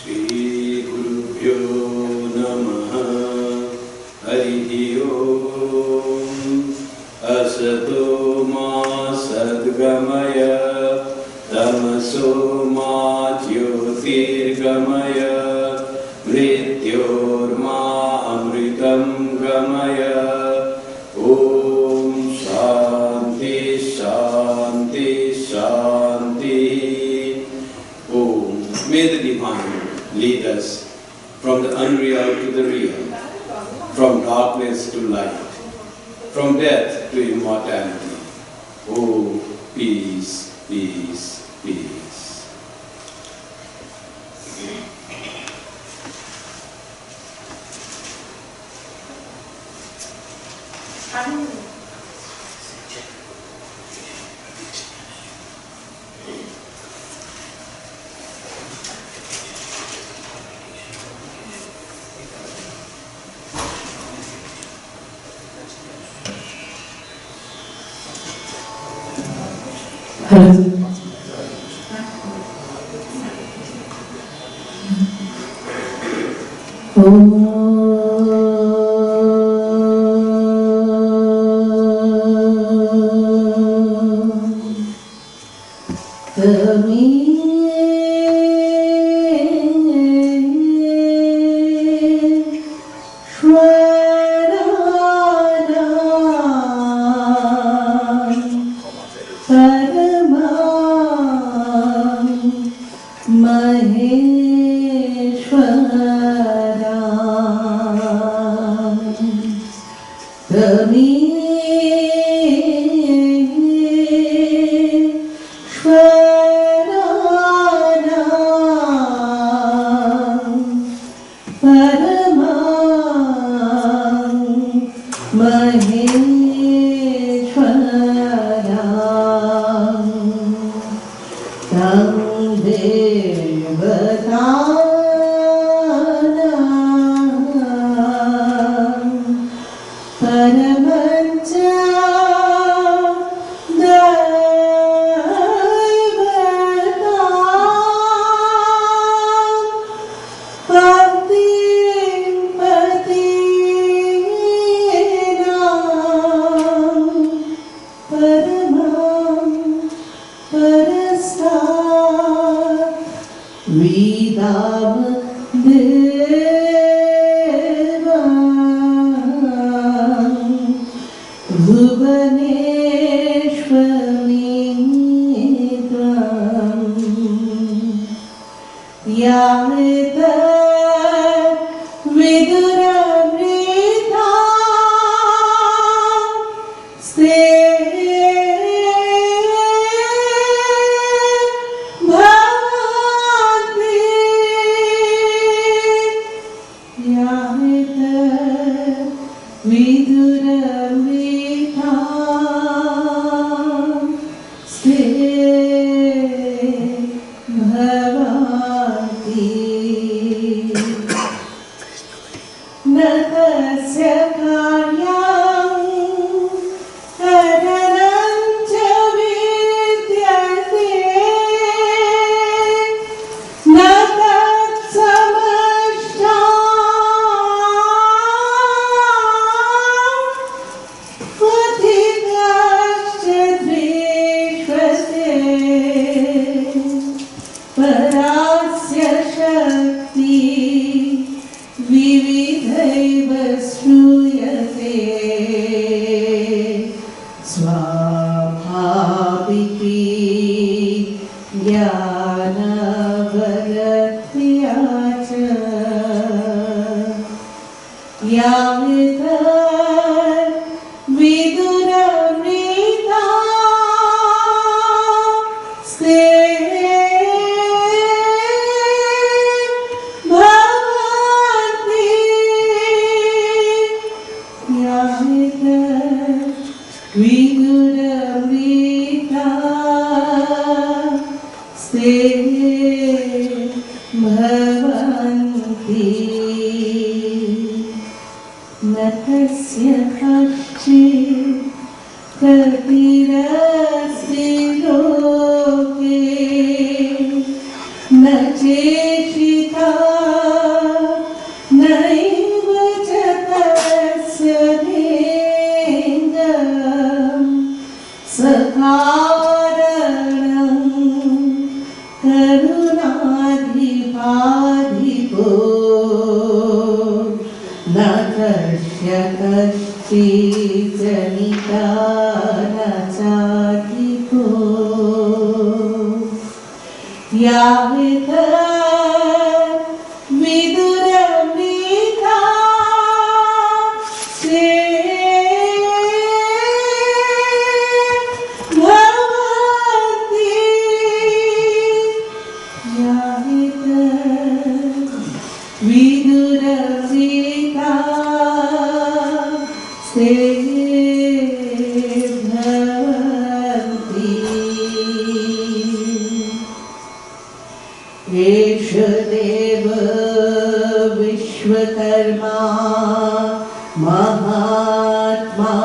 श्रीगुरुभ्यो नमः। हरिः ओम्। असतो मा सद्गमय तमसो मा ज्योतिर्गमय मृत्योर्मा अमृतं गमय। ॐ शान्ति शान्ति शान्ति। May the Divine lead us from the unreal to the real, from darkness to light, from death to immortality. Oh, peace, peace, peace. Cheshita आधिपो न कस्य कश्चिज्जनिता न चाधिपो यावत् विदुरमृता विदुरमृता से भवन्ति एष देव विश्वकर्मा महात्मा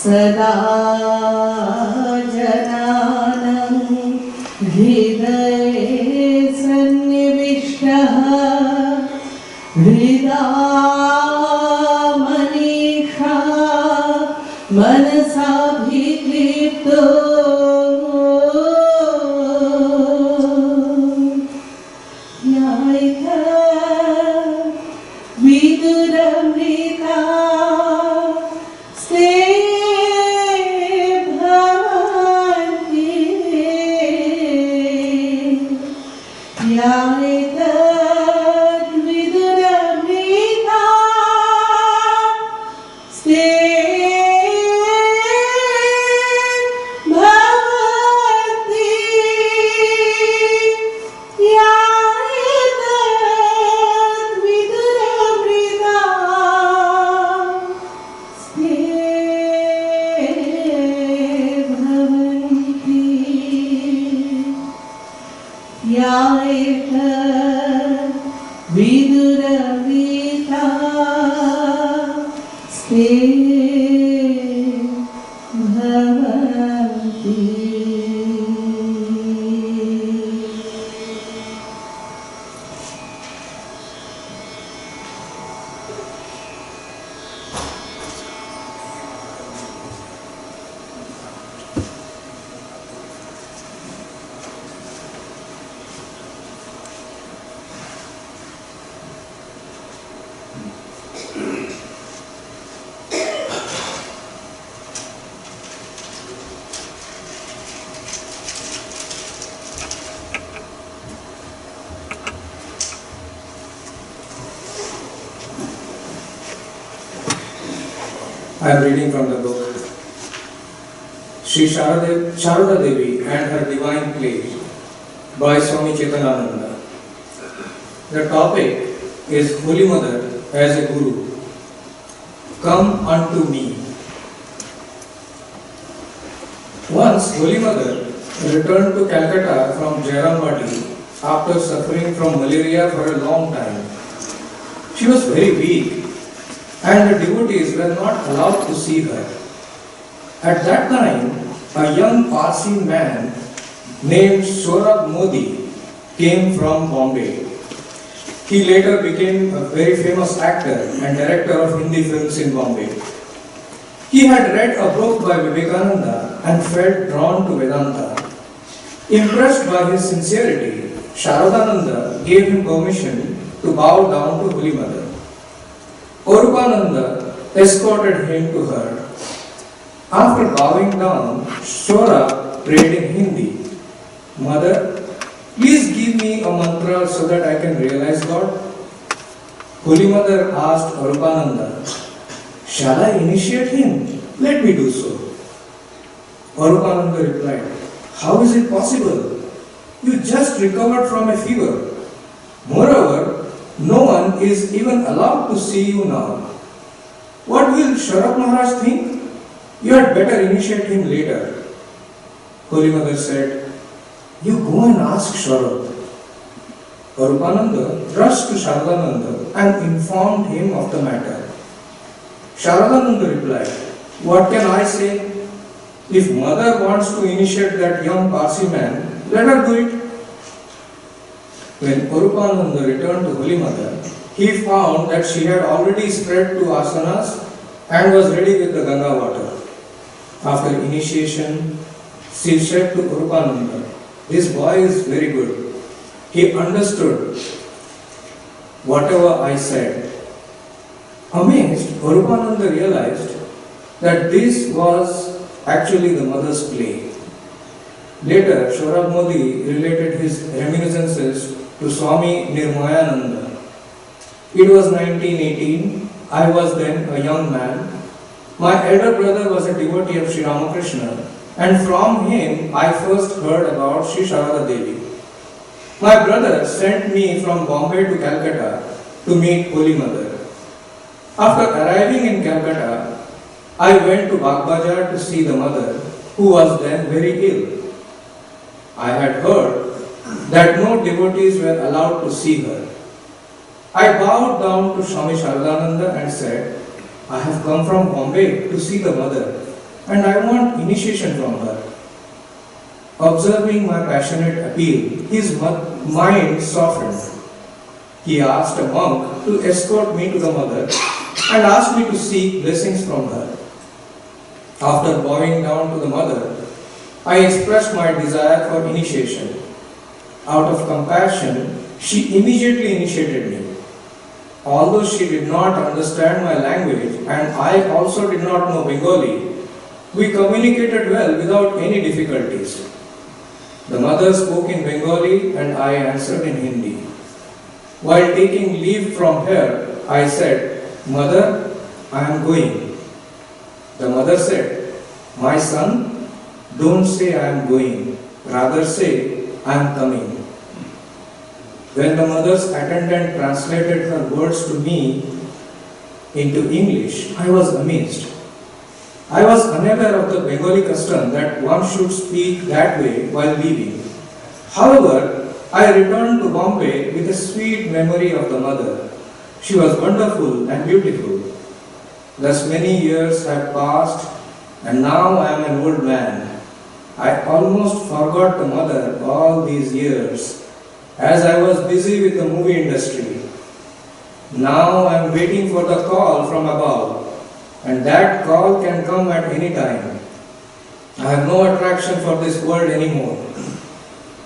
सदा जनानं हृदये सन्निविष्टः हृदा मनीषा मनसाभिक्लिप्तो ध्यायेत विदुरमृता से भवन्ति ध्यायेत विदुरमृता से भवन्ति ध्यायेत विदुरमृता से भवन्ति ध्यायेत विदुरमृता से भवन्ति I am reading from the book Sri Sharada Devi and Her Divine Play by Swami Chetanananda. The topic is Holy Mother as a Guru. Come unto me. Once Holy Mother returned to Calcutta from Jairamwadi after suffering from malaria for a long time. She was very weak and the devotees were not allowed to see her. At that time, a young Parsi man named Saurabh Modi came from Bombay. He later became a very famous actor and director of Hindi films in Bombay. He had read a book by Vivekananda and felt drawn to Vedanta. Impressed by his sincerity, Sharadananda gave him permission to bow down to Holy Mother. Orupananda escorted him to her. After bowing down, Saurabh prayed in Hindi, Mother, please give me a mantra so that I can realize God. Holy Mother asked Orupananda, shall I initiate him? Let me do so. Orupananda replied, how is it possible? You just recovered from a fever. Moreover, no one is even allowed to see you now. What will Sharad Maharaj think? You had better initiate him later. Holy Mother said, you go and ask Sharad. Orupananda rushed to Sharadananda and informed him of the matter. Sharadananda replied, what can I say? If Mother wants to initiate that young Parsi man, let her do it. When Orupananda returned to Holy Mother, he found that she had already spread 2 asanas and was ready with the Ganga water. After initiation, she said to Orupananda, this boy is very good. He understood whatever I said. Amazed, Arupananda realized that this was actually the mother's play. Later, Saurabh Modi related his reminiscences to Swami Nirmayananda. It was 1918. I was then a young man. My elder brother was a devotee of Sri Ramakrishna, and from him I first heard about Sri Sharada Devi. My brother sent me from Bombay to Calcutta to meet Holy Mother. After arriving in Calcutta, I went to Bagbazar to see the mother, who was then very ill. I had heard that no devotees were allowed to see her. I bowed down to Swami Sharadananda and said, I have come from Bombay to see the mother and I want initiation from her. Observing my passionate appeal, his mind softened. He asked a monk to escort me to the mother and asked me to seek blessings from her. After bowing down to the mother, I expressed my desire for initiation. Out of compassion, she immediately initiated me. Although she did not understand my language and I also did not know Bengali, we communicated well without any difficulties. The mother spoke in Bengali and I answered in Hindi. While taking leave from her, I said, Mother, I am going. The mother said, My son, don't say I am going, rather say I am coming. When the mother's attendant translated her words to me into English, I was amazed. I was unaware of the Bengali custom that one should speak that way while leaving. However, I returned to Bombay with a sweet memory of the mother. She was wonderful and beautiful. Thus many years have passed and now I am an old man. I almost forgot the mother all these years as I was busy with the movie industry. Now I am waiting for the call from above, and that call can come at any time. I have no attraction for this world anymore.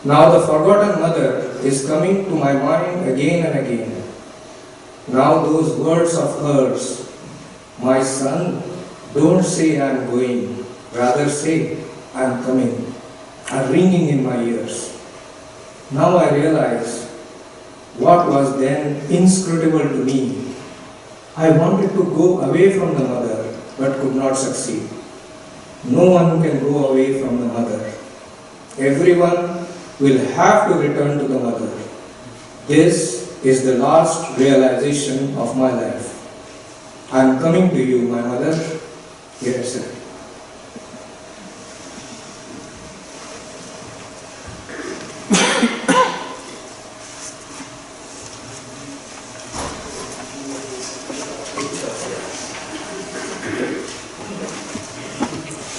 Now the forgotten mother is coming to my mind again and again. Now those words of hers, my son, don't say I am going, rather say I am coming, are ringing in my ears. Now I realize what was then inscrutable to me. I wanted to go away from the mother, but could not succeed. No one can go away from the mother. Everyone will have to return to the mother. This is the last realization of my life. I am coming to you, my mother. Yes, sir.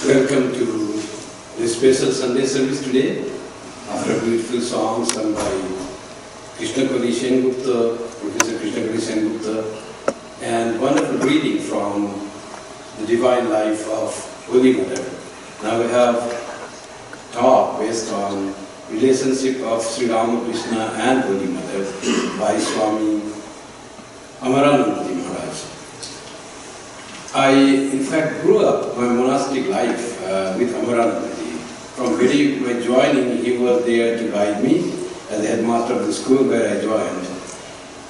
Welcome to this special Sunday service today. After beautiful songs sung by Krishna Kali Sengupta, Professor Krishna Kali Sengupta, and wonderful reading from the divine life of Holy Mother. Now we have talk based on relationship of Sri Ramakrishna and Holy Mother by Swami Amaranandaji Maharaj. I, in fact, grew up my monastic life with Amaranandaji. From my joining, he was there to guide me as the headmaster of the school where I joined.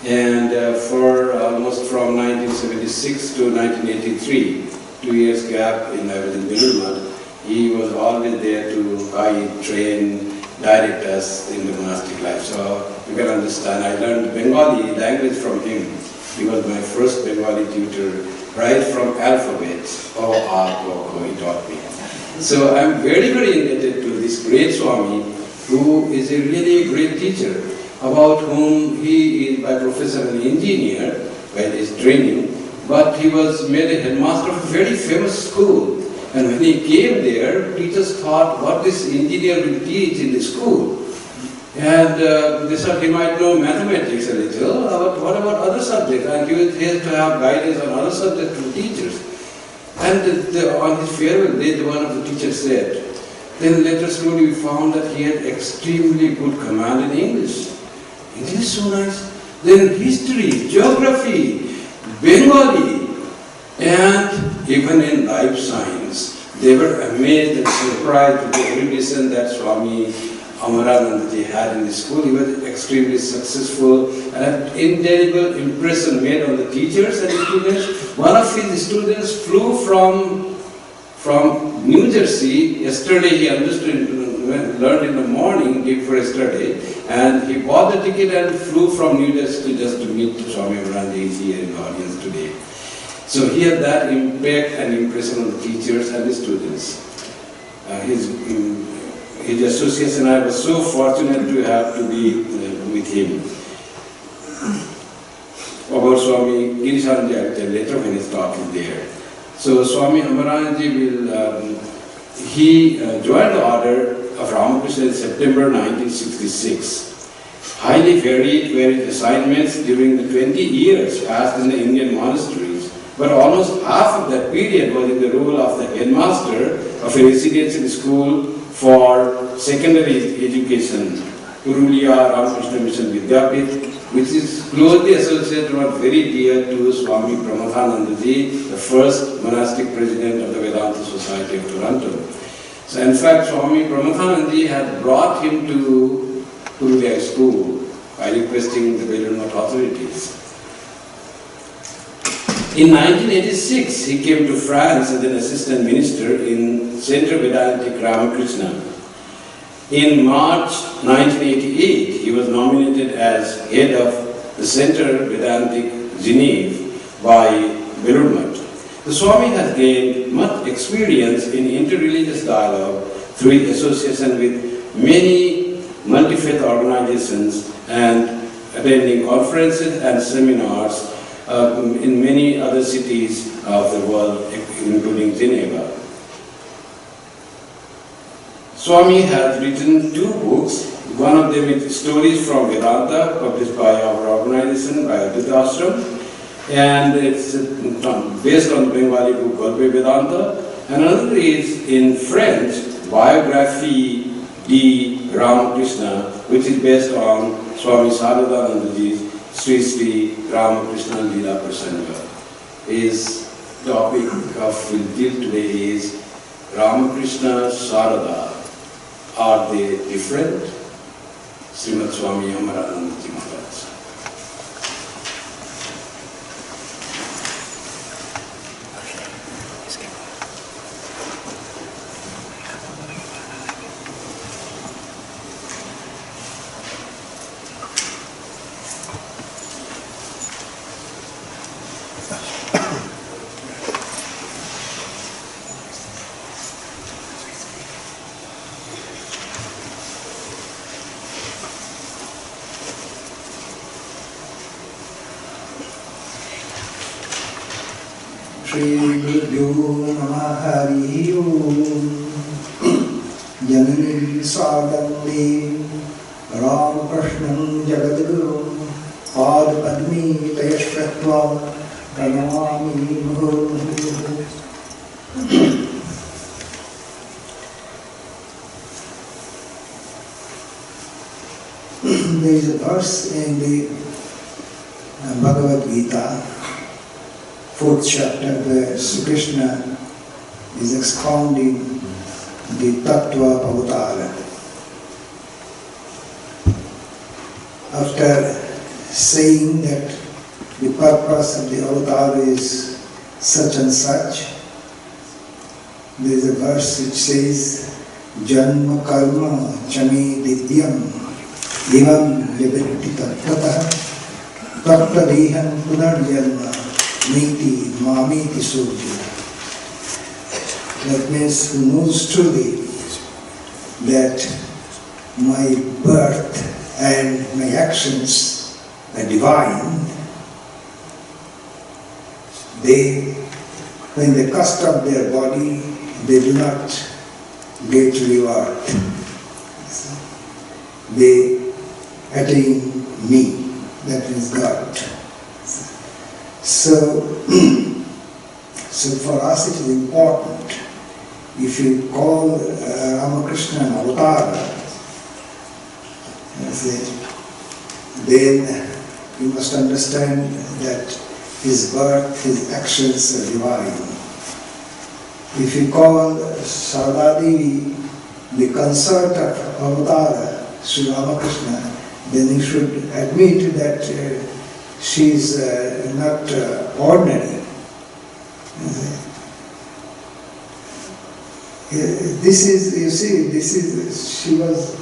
And for almost from 1976 to 1983, 2 years gap in I was in Bengaluru, he was always there to guide, train, direct us in the monastic life. So you can understand, I learned Bengali language from him. He was my first Bengali tutor, right from alphabets, O, A, Ko, he taught me. So I'm very, very indebted to this great Swami, who is a really great teacher, about whom he is by profession an engineer by his training, but he was made a headmaster of a very famous school. And when he came there, teachers thought, what this engineer will teach in the school? And they said he might know mathematics a little, but what about other subjects? And he was here to have guidance on other subjects from teachers. And on his farewell day, one of the teachers said, then later slowly we found that he had extremely good command in English. English so nice. Then history, geography, Bengali, and even in life science. They were amazed and surprised with the erudition that Swami Amaranandaji had in the school. He was extremely successful and an indelible impression made on the teachers and the students. One of his students flew from New Jersey. Yesterday he learned in the morning before yesterday, and he bought the ticket and flew from New Jersey just to meet Swami Amaranandaji here in the audience today. So he had that impact and impression on the teachers and the students. His association, I was so fortunate to have to be with him. About Swami Girishanji, I will tell later when his talk is there. So Swami Amaranandaji he joined the order of Ramakrishna in September 1966. Highly varied assignments during the 20 years passed in the Indian monasteries, but almost half of that period was in the role of the headmaster of a residential school for secondary education, Purulia Ramakrishna Mission Vidyapith, which is closely associated or very dear to Swami Pramathanandaji, the first monastic president of the Vedanta Society of Toronto. So in fact, Swami Pramathanandaji had brought him to Purulia school by requesting the Belur Math authorities. In 1986, he came to France as an assistant minister in Centre Vedantic Ramakrishna. In March 1988, he was nominated as head of the Centre Vedantic Genève by Belur Math. The Swami has gained much experience in interreligious dialogue through his association with many multi-faith organizations and attending conferences and seminars in many other cities of the world, including Geneva. Swami has written 2 books. One of them is Stories from Vedanta, published by our organization, by Advaita Ashram, and it's based on the Bengali book Golpe Vedanta. And another is in French, Biographie de Ramakrishna, which is based on Swami Saradanandaji's Sri Sri Ramakrishna Leela Prasanga. His topic of we'll deal today is Ramakrishna Sarada. Are they different? Srimad Swami Amaranandaji Maharaj. Shri-Guru Namah Hari Om Janani Sadande Ramakrishnan Jagadguru Pad Padmi Tayashvatva Pranamami Murmuru. There is a verse in the Bhagavad Gita, 4th chapter, where Sri Krishna is expounding the Tattva Avatara. After saying that the purpose of the avatar is such and such, there is a verse which says, Janma karma chami divyam evam liberti tattata tatta dehan punarjanma Niti Mamiti Surya. That means who knows truly that my birth and my actions are divine, when they cast up their body, they do not get reward. They attain me, that is God. So for us it is important, if you call Ramakrishna an avatar, then you must understand that his birth, his actions are divine. If you call Sarada Devi the consort of Avatara, Sri Ramakrishna, then you should admit that she is not ordinary. This is, you see, she was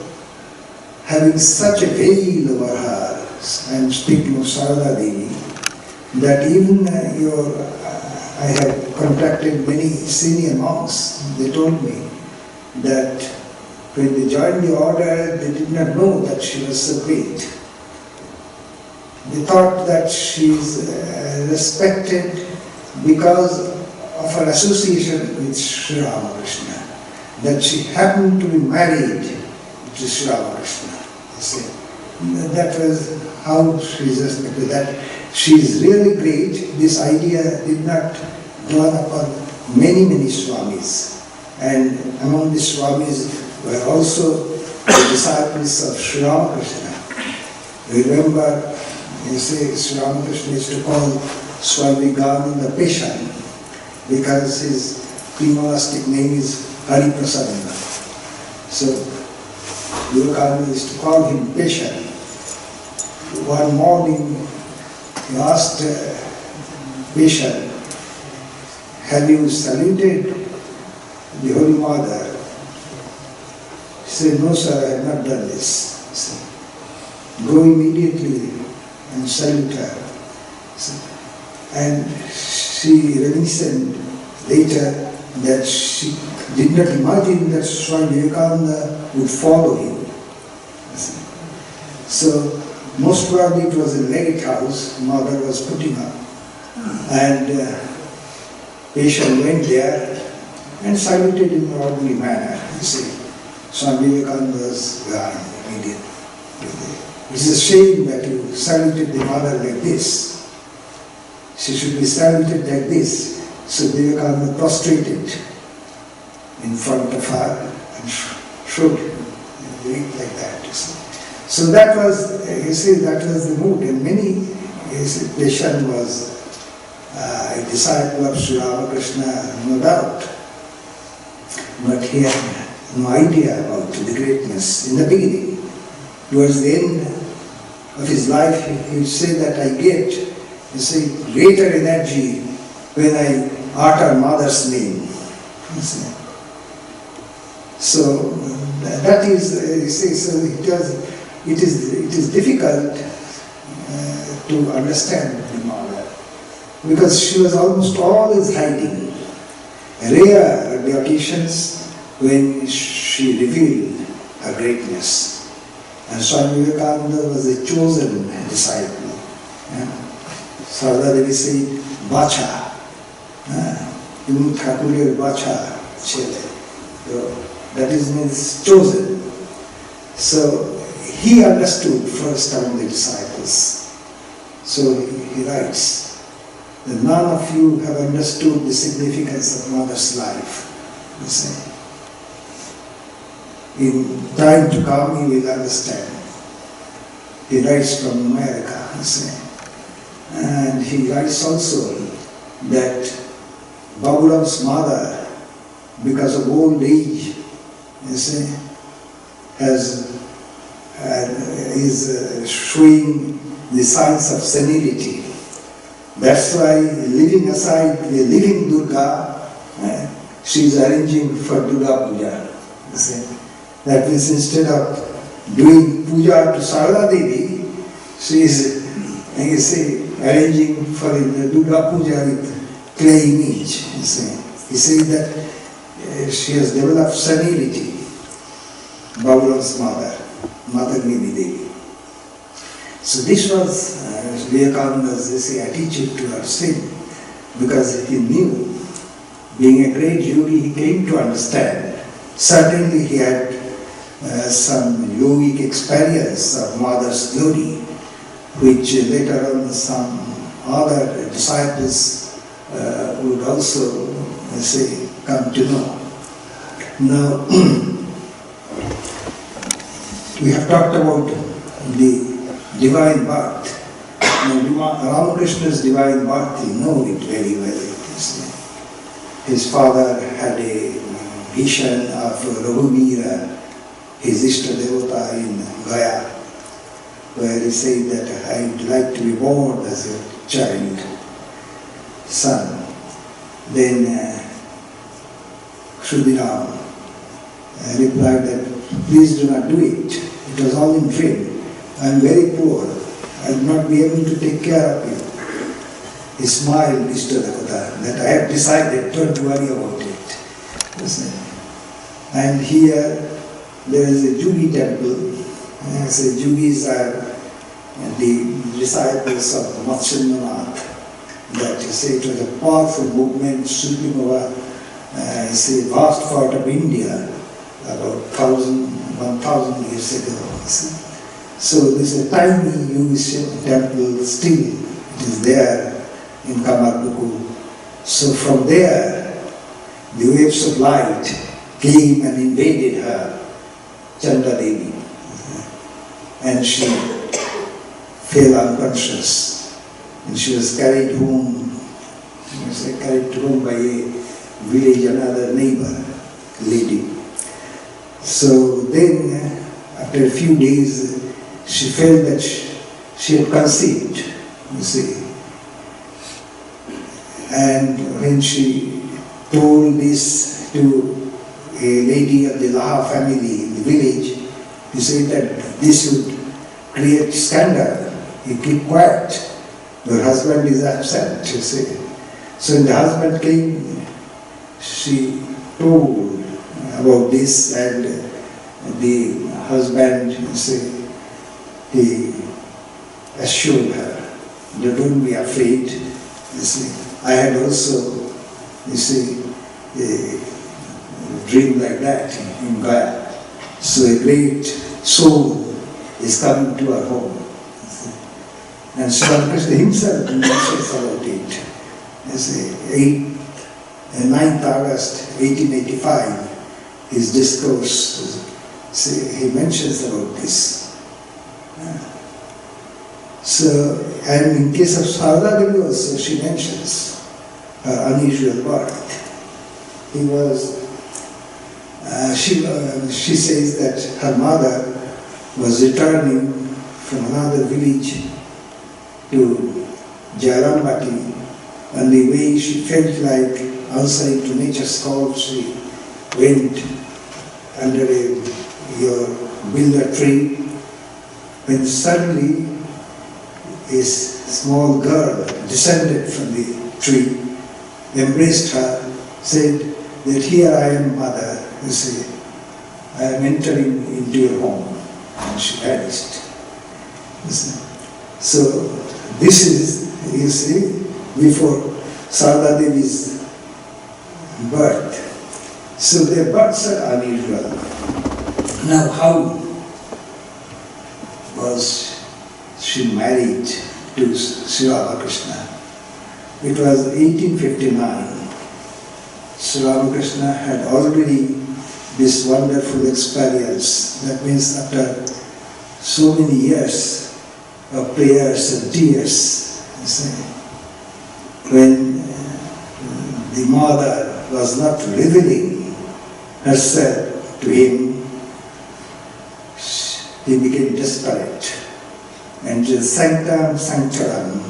having such a veil over her. I am speaking of Sarada Devi, that even I have contacted many senior monks. They told me that when they joined the order, they did not know that she was so great. They thought that she is respected because of her association with Sri Ramakrishna, that she happened to be married to Sri Ramakrishna. You see, that was how she is respected. That she is really great. This idea did not dawn upon many Swamis. And among the Swamis were also the disciples of Sri Ramakrishna. Remember, you say Sri Ramakrishna used to call Swami Gavinda Peshan because his pre-monastic name is Hari Prasanna. So Vivekananda used to call him Peshan. One morning he asked Peshan, "Have you saluted the Holy Mother?" He said, "No sir, I have not done this." He said, "Go immediately and salute her." And she reminisced later that she did not imagine that Swami Vivekananda would follow him. So most probably it was a legate house mother was putting up, and patient went there and saluted in an ordinary manner. You see, Swami Vivekananda was behind immediately. It is a shame that you saluted the mother like this. She should be saluted like this. So Vivekananda prostrated in front of her and should do it like that. You see. So that was, you see, that was the mood. And many, you see, Peshan was a disciple of Sri Ramakrishna, no doubt. But he had no idea about the greatness in the beginning. Towards the end of his life, he would say that I get, you see, greater energy when I utter mother's name. You see. So that is, you see, so it is difficult to understand the mother because she was almost always hiding. Rare are the occasions when she revealed her greatness. And Swami Vivekananda was a chosen disciple. Sarada Devi said, "Bacha." Thakurer Bacha Chele. That is means chosen. So he understood first among the disciples. So he writes that none of you have understood the significance of mother's life. You see. In time to come, you will understand. He writes from America, you see. And he writes also that Baburam's mother, because of old age, you see, is showing the signs of senility. That's why, leaving aside the living Durga, she is arranging for Durga Puja. You see. That means instead of doing puja to Sarada Devi, she is, you see, arranging for the Durga Puja with clay image. You see. He says that she has developed senility, Baburam's mother, Mother Nidhi Devi. So this was Vivekananda's, you see, attitude towards sin, because he knew, being a great yogi, he came to understand. Certainly he had some yogic experience of mother's glory, which later on some other disciples would also say come to know. Now we have talked about the divine birth. Ramakrishna's divine birth, he knew it very well. You see. His father had a vision of Raghumira, his Ishta Devata in Gaya, where he said that I'd like to be born as a child, son. Then Khudiram replied that please do not do it. It was all in dream. I am very poor. I will not be able to take care of you. He smiled, Mr. Devata, that I have decided, don't worry about it. And here there is a Jugi temple. Jugis are the disciples of Matsyendranath. That it was a powerful movement sweeping over vast part of India about 1,000 years ago. So there's a tiny Yugi temple still, it is there in Kamarpuku. So from there, the waves of light came and invaded her, Chanda Devi, and she fell unconscious. And she was carried home, by a village, another neighbor lady. So then, after a few days, she felt that she had conceived, you see. And when she told this to a lady of the Laha family in the village, he said that this would create scandal. You keep quiet. Your husband is absent, you see. So when the husband came, she told about this, and the husband, you see, he assured her, don't be afraid, you see. I had also, you see, a dream like that in Gaya. So a great soul is coming to our home. And Sri Ramakrishna himself mentions about it. You see, 9th August 1885, his discourse, he mentions about this. So, and in case of Sarada Devi also, she mentions her unusual birth. He was, she says that her mother was returning from another village to Jairambati. On the way she felt like outside to nature's call, she went under your bilder tree, when suddenly a small girl descended from the tree, embraced her, said that here I am, mother, you see, I am entering into your home. And she vanished. You see. So this is, you see, before Sarada Devi's birth. So their births are unusual. Now how was she married to Sri Ramakrishna? It was 1859. Sri Ramakrishna had already this wonderful experience. That means after so many years of prayers and tears, you see, when the mother was not revealing herself to him, he became desperate. And the Sanctum Sanctorum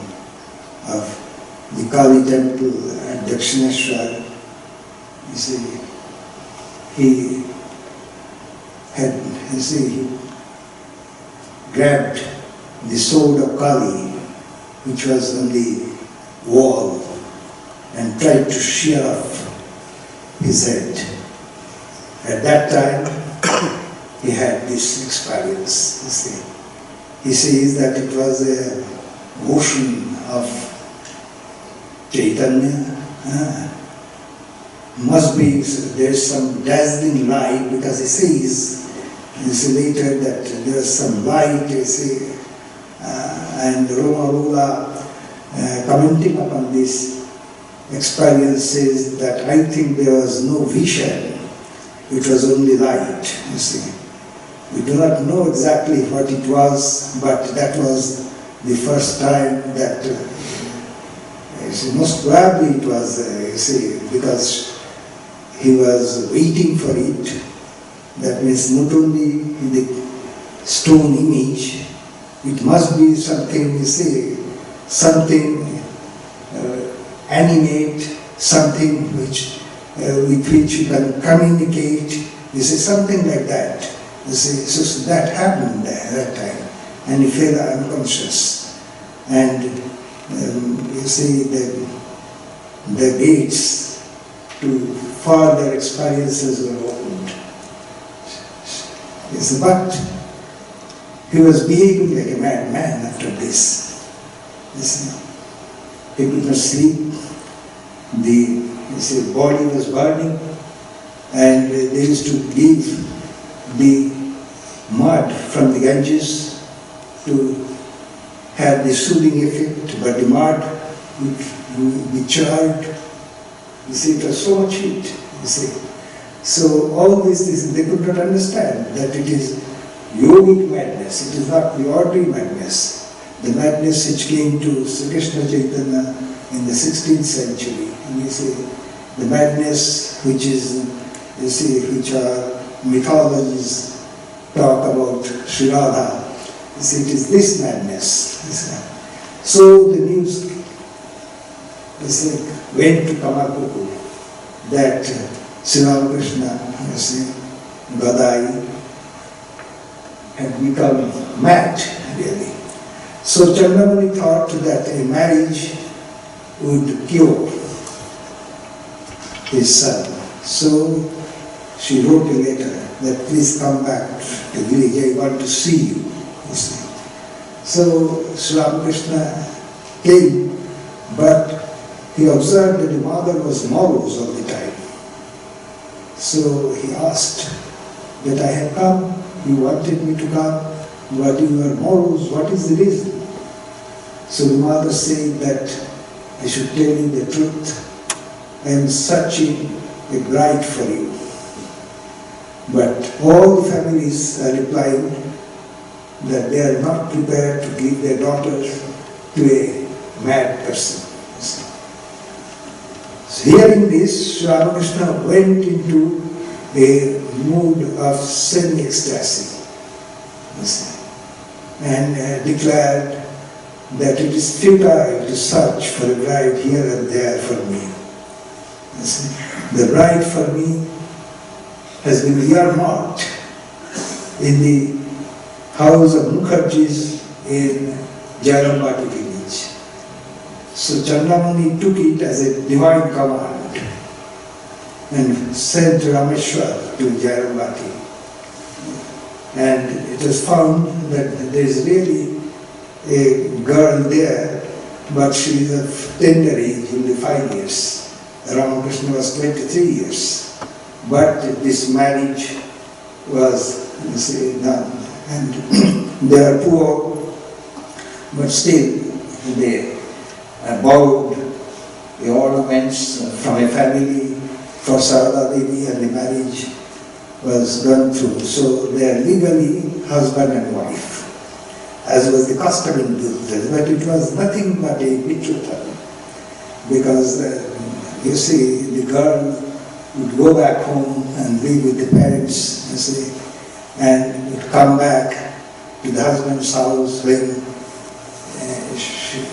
of the Kali temple at Dakshineshwar, you see, he had, you see, he grabbed the sword of Kali, which was on the wall, and tried to shear off his head. At that time, he had this experience, you see. He says that it was a motion of Chaitanya. Must be, there's some dazzling light, because he says, you see later that there's some light, you see, and Roma Rola commenting upon this experience says that I think there was no vision, it was only light, you see. We do not know exactly what it was, but that was the first time that, most probably it was, because he was waiting for it. That means not only the stone image, it must be something, something animate, something which with which you can communicate, something like that. So that happened at that time, and he fell unconscious. And the gates to further experiences were opened. But he was behaving like a madman after this. He could not sleep. The body was burning, and they used to give the mud from the Ganges to have the soothing effect, but the mud would be charred. It was so much heat, So all this, they could not understand that it is yogic madness, it is not the ordinary madness. The madness which came to Sri Krishna Chaitanya in the 16th century. The madness which is, which are mythologies talk about Sri Radha. It is this madness. So the news went to Kamakuku that Sri Ramakrishna, Gadai, had become mad, really. So Chandramani thought that a marriage would cure his son. So she wrote a letter that please come back to village, I want to see you. So Sri Ramakrishna came, but he observed that the mother was morose all the time. So he asked that I have come, you wanted me to come, but you are morose, what is the reason? So the mother said that I should tell you the truth, I am searching a bride for you. But all the families are replying that they are not prepared to give their daughters to a mad person. So hearing this, Sri Ramakrishna went into a mood of semi-ecstasy and declared that it is futile to search for a bride here and there for me. The bride for me has been earmarked in the house of Mukherjees in Jairambati village. So Chandramani took it as a divine command and sent Rameshwar to Jairambati. And it was found that there is really a girl there, but she is of tender age, only 5 years. Ramakrishna was 23 years. But this marriage was done. And they are poor, but still they borrowed the ornaments from a family for Sarada Devi, and the marriage was gone through. So they are legally husband and wife, as was the custom in those days. But it was nothing but a betrothal, because the girl would go back home and live with the parents, and would come back to the husband's house when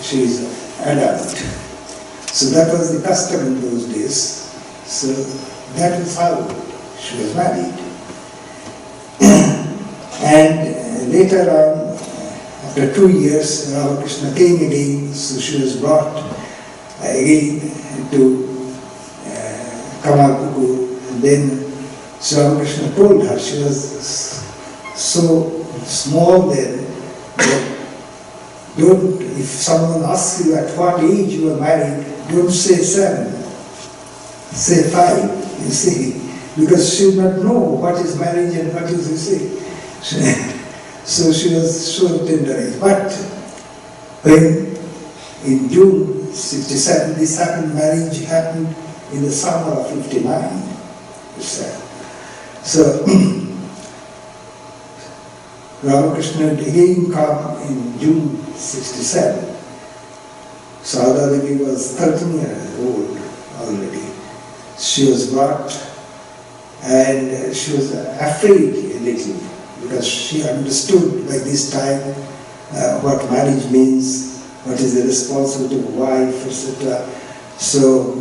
she is adult. So that was the custom in those days. So that is how she was married. And later on, after 2 years, Ramakrishna came again, so she was brought again to Kamakuku. And then Sri Ramakrishna told her, she was so small then, that if someone asks you at what age you were married, don't say 7, say 5, you see, because she did not know what is marriage and what is, you see. So she was so tender age. But when in June 67 this happened, marriage happened in the summer of 59. So Ramakrishna had again come in June 67. Sarada Devi was 13 years old already. She was brought and she was afraid a little because she understood by this time what marriage means, what is the responsibility of a wife, etc. So,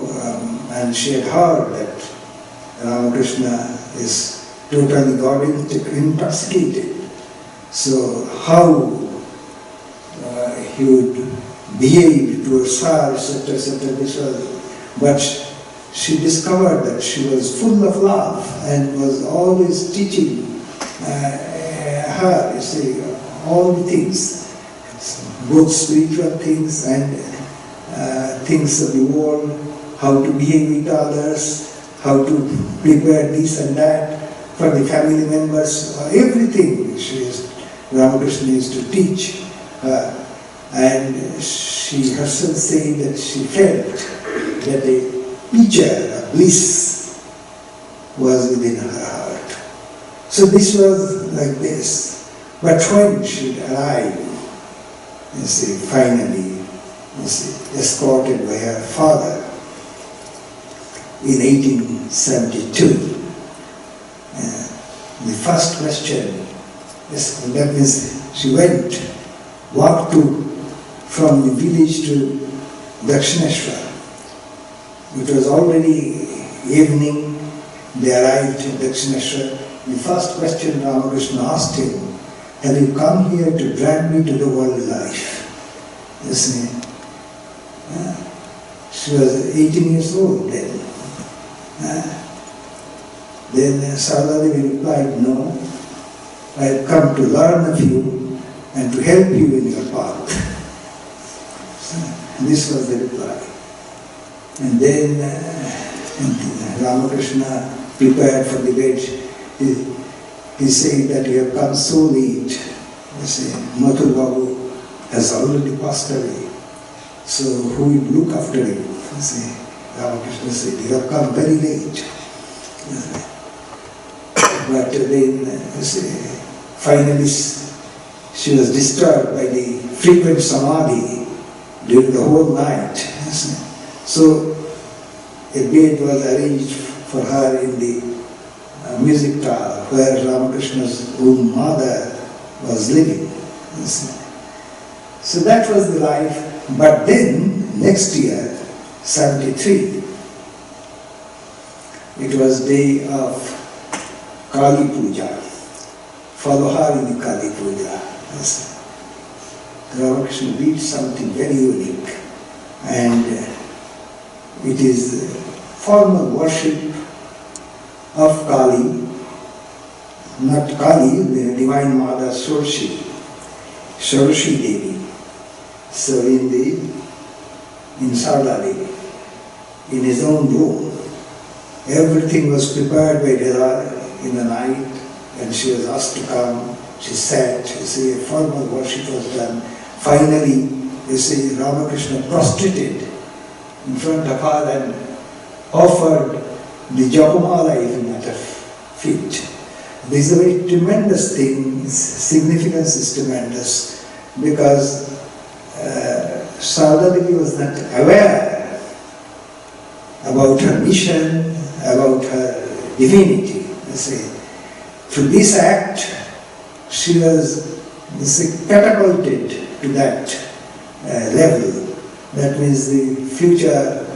and she had heard that Ramakrishna is totally God intoxicated. So how he would behave towards her, etc., etc. This was, but she discovered that she was full of love and was always teaching her, you see, all the things, both spiritual things and things of the world, how to behave with others, how to prepare this and that for the family members, everything Ramakrishna used to teach her. And she herself said that she felt that a picture of bliss was within her heart. So this was like this. But when she arrived, you see, finally, you see, escorted by her father in 1872, the first question, that means she walked from the village to Dakshineshwar. It was already evening, they arrived at Dakshineshwar. The first question Ramakrishna asked him, have you come here to drag me to the world life? You see, she was 18 years old then. Then Sarada Devi replied, no, I have come to learn of you and to help you in your path. So, this was the reply. And then Ramakrishna prepared for the bed. He said that you have come so late. You see, Mathur Babu has already passed away. So who will look after him? You see, Ramakrishna said, you have come very late. But then, you see, finally she was disturbed by the frequent samadhi during the whole night. You see. So a bed was arranged for her in the music tower where Ramakrishna's own mother was living. You see. So that was the life. But then, next year, 73, it was day of Kali Puja. Follow her in the Kali Puja. Yes. Ramakrishna did something very unique, and it is formal worship of Kali, not Kali, the Divine Mother Sorshi Devi. So in Sarada Devi, in his own room, everything was prepared by Deda in the night, and she was asked to come. She sat, you see, a formal worship was done. Finally, you see, Ramakrishna prostrated in front of her and offered the Japamala even at her feet. This is a very tremendous thing. Its significance is tremendous because Sarada Devi was not aware about her mission, about her divinity. You see. Through this act, she was catapulted to that level. That means the future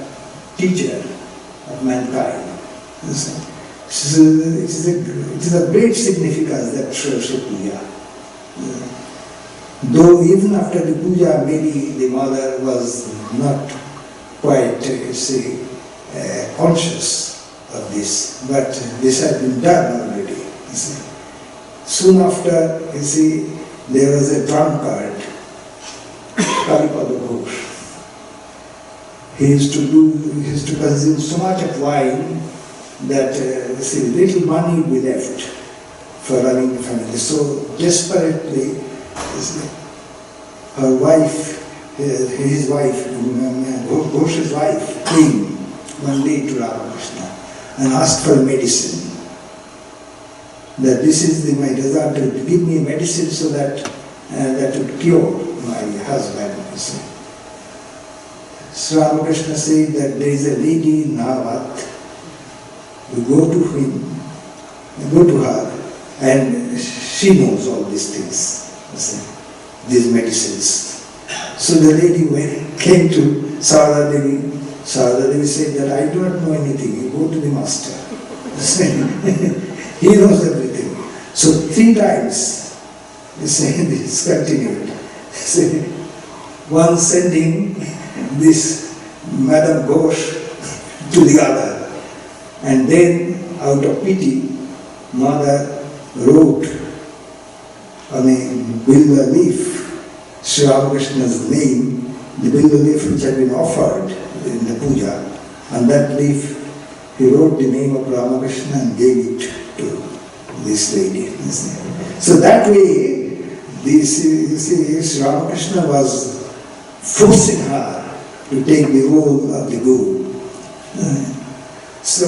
teacher of mankind. You see. So it is a great significance that Sorshi Puja. Though even after the puja, maybe the mother was not quite, conscious of this, but this had been done already. You see. Soon after, you see, there was a drunkard, Kalipada Ghosh. He used to consume so much of wine that little money would be left for running the family. So desperately, her wife, his wife, Ghosh's wife, came one day to Ramakrishna and asked for medicine. that this is my result, to give me medicine so that that would cure my husband. You see. So Ramakrishna said that there is a lady in Navat. We go to her, and she knows all these things, you see, these medicines. So the lady came to Sarada Devi. Sarada Devi said that I do not know anything. You go to the master. He knows everything. So 3 times, you see, this continued. See, one sending this Madam Ghosh to the other. And then, out of pity, Mother wrote on a bilwa leaf Sri Ramakrishna's name, the bilwa leaf which had been offered in the puja. On that leaf, he wrote the name of Ramakrishna and gave it to this lady. So that way, this, you see, Sri Ramakrishna was forcing her to take the role of the Guru. So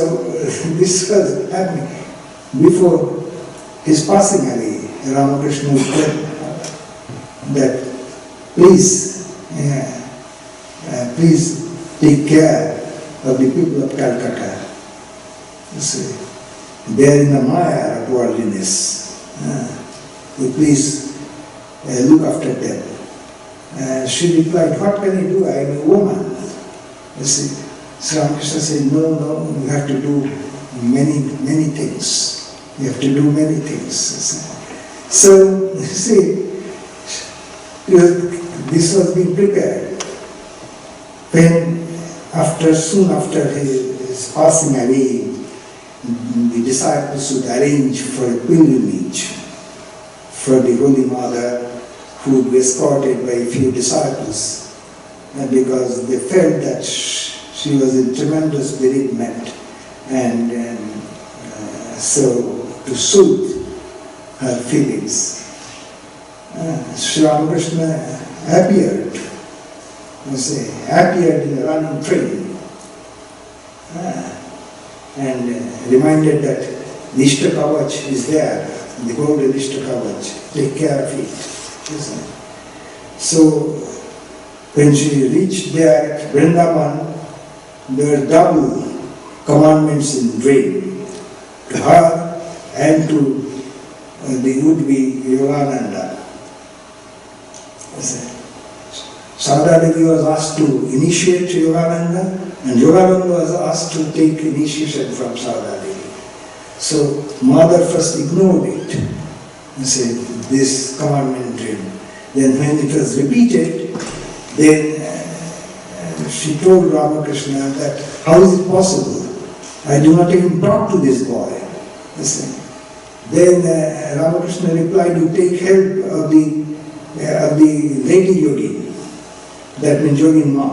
this was happening. Before his passing away, Ramakrishna said that please take care of the people of Calcutta. You see, they are in the mire of worldliness. Please look after them. She replied, what can I do? I am a woman. You see, Sri Ramakrishna said, no, you have to do many things. You have to do many things. So, you see, this was being prepared. When, soon after his passing away, the disciples would arrange for a pilgrimage for the Holy Mother, who would be escorted by a few disciples, because they felt that she was in tremendous bereavement, and so to soothe her feelings, Sri Ramakrishna appeared in a running train, and reminded that the Ishta Kavach is there, the golden Ishta Kavach, take care of it. So when she reached there at Vrindavan, there were double commandments in dream, to her and to the would-be Yogananda. Sarada Devi was asked to initiate Yogananda, and Yogananda was asked to take initiation from Sarada Devi. So Mother first ignored it and said, this commandment dream. Then when it was repeated, then she told Ramakrishna that, how is it possible? I do not even talk to this boy. Then Ramakrishna replied, you take help of the lady yogi, that means Yogin Ma.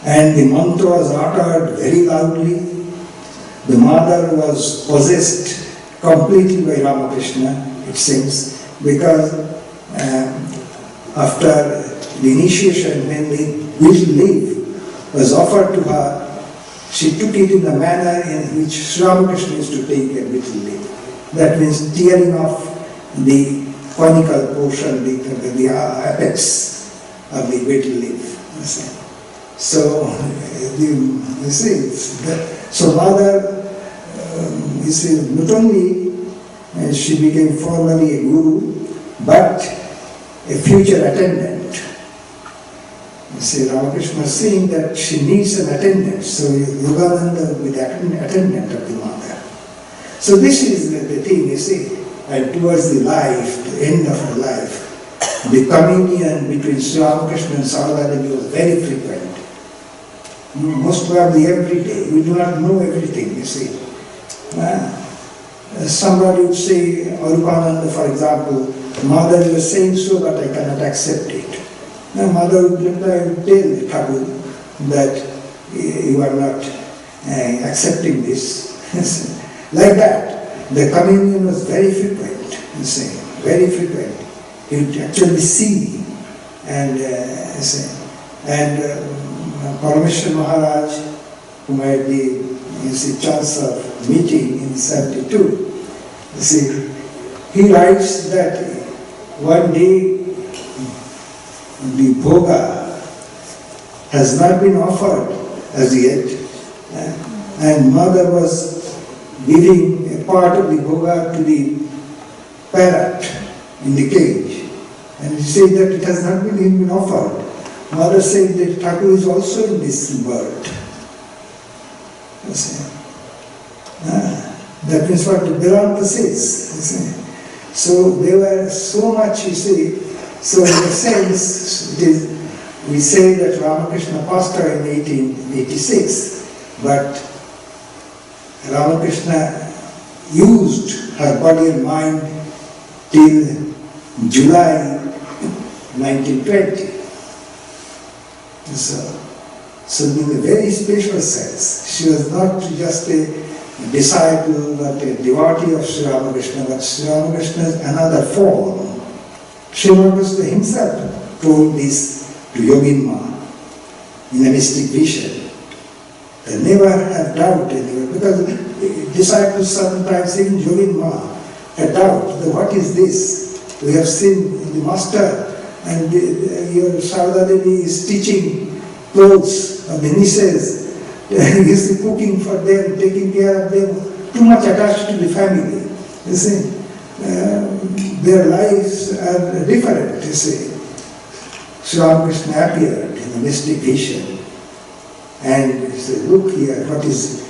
And the mantra was uttered very loudly. The mother was possessed completely by Ramakrishna, it seems, because after the initiation, when the little leaf was offered to her, she took it in the manner in which Sri Ramakrishna used to take a little leaf. That means tearing off the conical portion, the apex of the little leaf. So, so Mother, not only she became formally a guru, but a future attendant. Ramakrishna was saying that she needs an attendant, so Yogananda will be the attendant of the Mother. So this is the thing, and towards the life, the end of her life, the communion between Sri Ramakrishna and Sarada Devi was very frequent. Most probably every day. We do not know everything, somebody would say, Arupananda, for example, Mother, you are saying so, but I cannot accept it. Now, Mother would reply, tell Thakur that you are not accepting this. Like that. The communion was very frequent, very frequent. You would actually see, and Parameshwar Maharaj, who had the chance of meeting in 72. You see, he writes that one day the bhoga has not been offered as yet, and mother was giving a part of the bhoga to the parrot in the cage, and he said that it has not been even offered. Mother said that Thakur is also in this bird. You see. That means what Vedanta says. You see. So they were so much, you see. So in a sense, we say that Ramakrishna passed away in 1886, but Ramakrishna used her body and mind till July 1920. So in a very special sense, she was not just a disciple, but a devotee of Sri Ramakrishna, but Sri Ramakrishna is another form. Sri Ramakrishna himself told this to Yoginma in a mystic vision. They never have doubt anywhere, because disciples sometimes, even Yoginma, had doubt that what is this? We have seen the master, and your Sharda Devi is teaching clothes of the nieces. He is cooking for them, taking care of them, too much attached to the family. You see, their lives are different, you see. Sri Ramakrishna appeared in a mystic vision and he said, look here, what is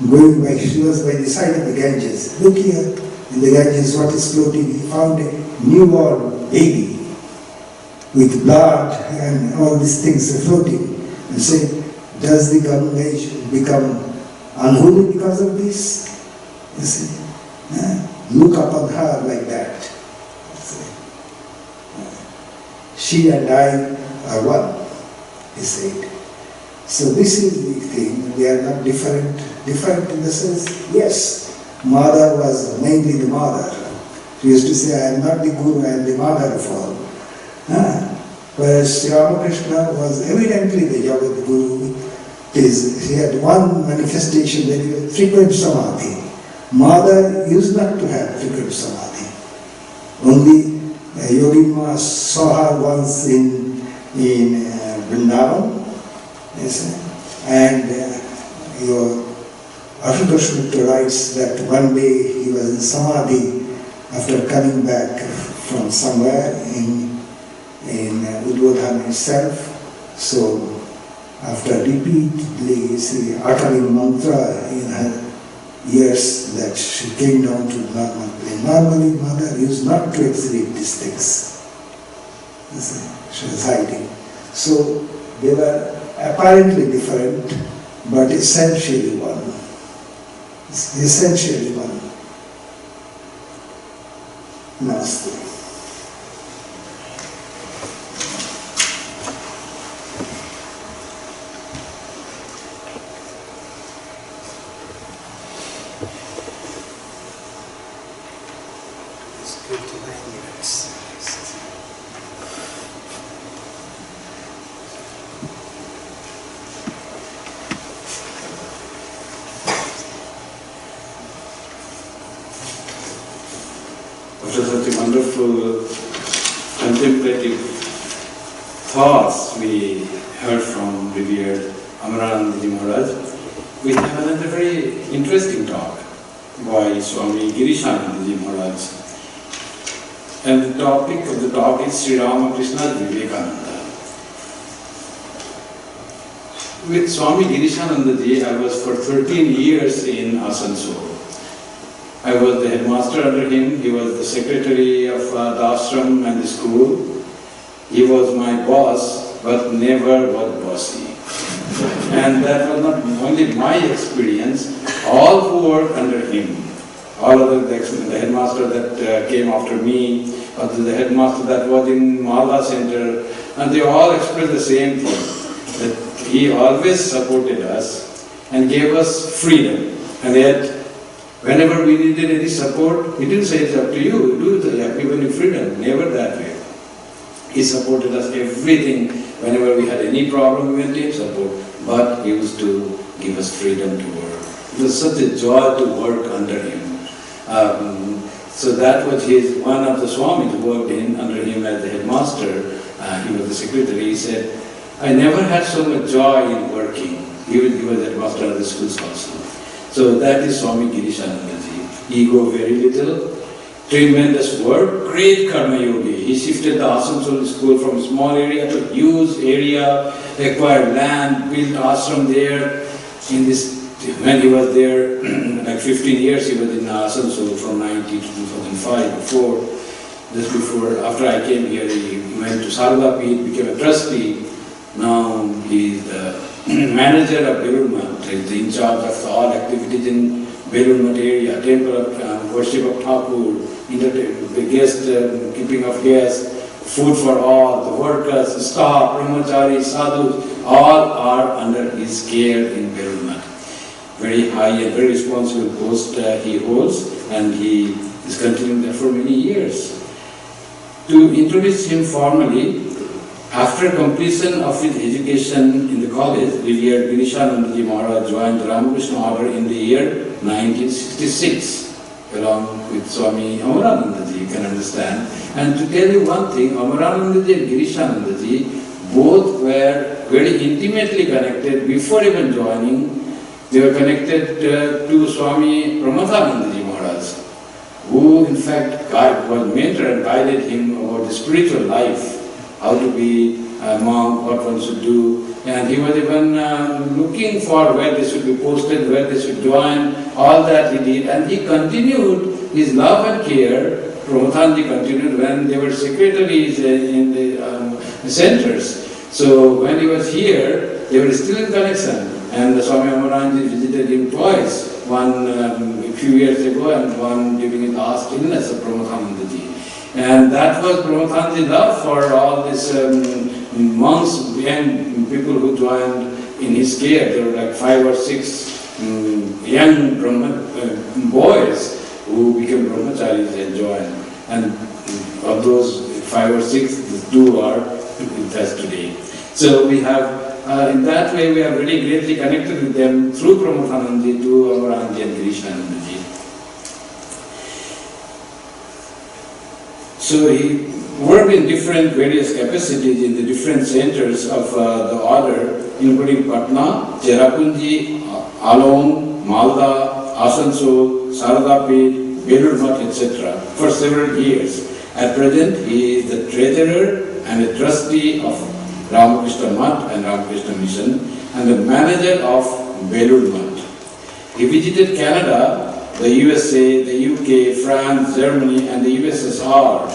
going by? She was by the side of the Ganges. Look here, in the Ganges, what is floating? He found a newborn baby with blood and all these things are floating. And say, does the Ganges become unholy because of this? You see, look upon her like that. She and I are one, he said. So this is the thing, we are not different. Different in the sense, yes, mother was mainly the mother. She used to say, I am not the guru, I am the mother of all. Whereas Sri Ramakrishna was evidently the Jagat Guru. He had one manifestation, very frequent samadhi. Mother used not to have frequent samadhi. Only Yoginma saw her once in Vrindavan, yes, and your Ashutosh Mitra writes that one day he was in samadhi after coming back from somewhere in Udvodhan itself. So after repeatedly uttering mantra in her ears, that she came down to normal plane. Normally mother used not to exhibit these things. You see, she was hiding. So they were apparently different, but essentially one. Essentially one. Namaste. After such a wonderful contemplative thoughts we heard from revered Amaranandaji Maharaj, we have another very interesting talk by Swami Girishanandaji Maharaj. And the topic of the talk is Sri Ramakrishna Vivekananda. With Swami Girishanandaji, I was for 13 years in Asansol. I was the headmaster under him, he was the secretary of the ashram and the school. He was my boss, but never was bossy. And that was not only my experience, all who worked under him, all of the headmaster that came after me, or the headmaster that was in Mala Center, and they all expressed the same thing, that he always supported us and gave us freedom. And yet, whenever we needed any support, he didn't say it's up to you, do it, I've given you freedom, never that way. He supported us everything, whenever we had any problem we went to him support, but he used to give us freedom to work. It was such a joy to work under him. So that was one of the Swamis who worked under him as the headmaster. He was the secretary. He said, I never had so much joy in working. He was the headmaster of the schools also. So that is Swami Girishanandaji. Ego very little, tremendous work, great karma yogi. He shifted the Asansol school from a small area to a huge area, acquired land, built ashram there. When he was there, like 15 years, he was in Asansol from 90 to 2005. After I came here, he went to Sarada Peeth, became a trustee. Now he is the manager of Belur Math. He is in charge of all activities in Belur Math area, temple of worship of Thakur, the guest, keeping of guests, food for all, the workers, staff, brahmacharis, sadhus, all are under his care in Belur Math. Very high and very responsible post he holds, and he is continuing that for many years. To introduce him formally, after completion of his education in the college, Revered Girishanandaji Maharaj joined the Ramakrishna order in the year 1966, along with Swami Amaranandaji, you can understand. And to tell you one thing, Amaranandaji and Girishanandaji both were very intimately connected before even joining. They were connected to Swami Pramathanandaji Maharaj, who in fact was mentor and guided him about the spiritual life, how to be a monk, what one should do. And he was even looking for where they should be posted, where they should join, all that he did. And he continued his love and care. Pramathanji continued when they were secretaries in the centers. So when he was here, they were still in connection. And Swami Amaranji visited him twice, one a few years ago and one during his last illness of Pramathanandaji. And that was Pramathanji's love for all these monks and people who joined in his care. There were like 5 or 6 young boys who became brahmacharis and joined. And of those 5 or 6, the 2 are with us today. So we have in that way, we are really greatly connected with them through Pramathanandaji to Amaranji and Girishanandaji. So he worked in various capacities in the different centers of the order, including Patna, Cherrapunji, Along, Malda, Asansol, Sarada Peeth, Belur Math, etc. for several years. At present, he is the treasurer and a trustee of Ramakrishna Math and Ramakrishna Mission, and the manager of Belur Math. He visited Canada, the USA, the UK, France, Germany, and the USSR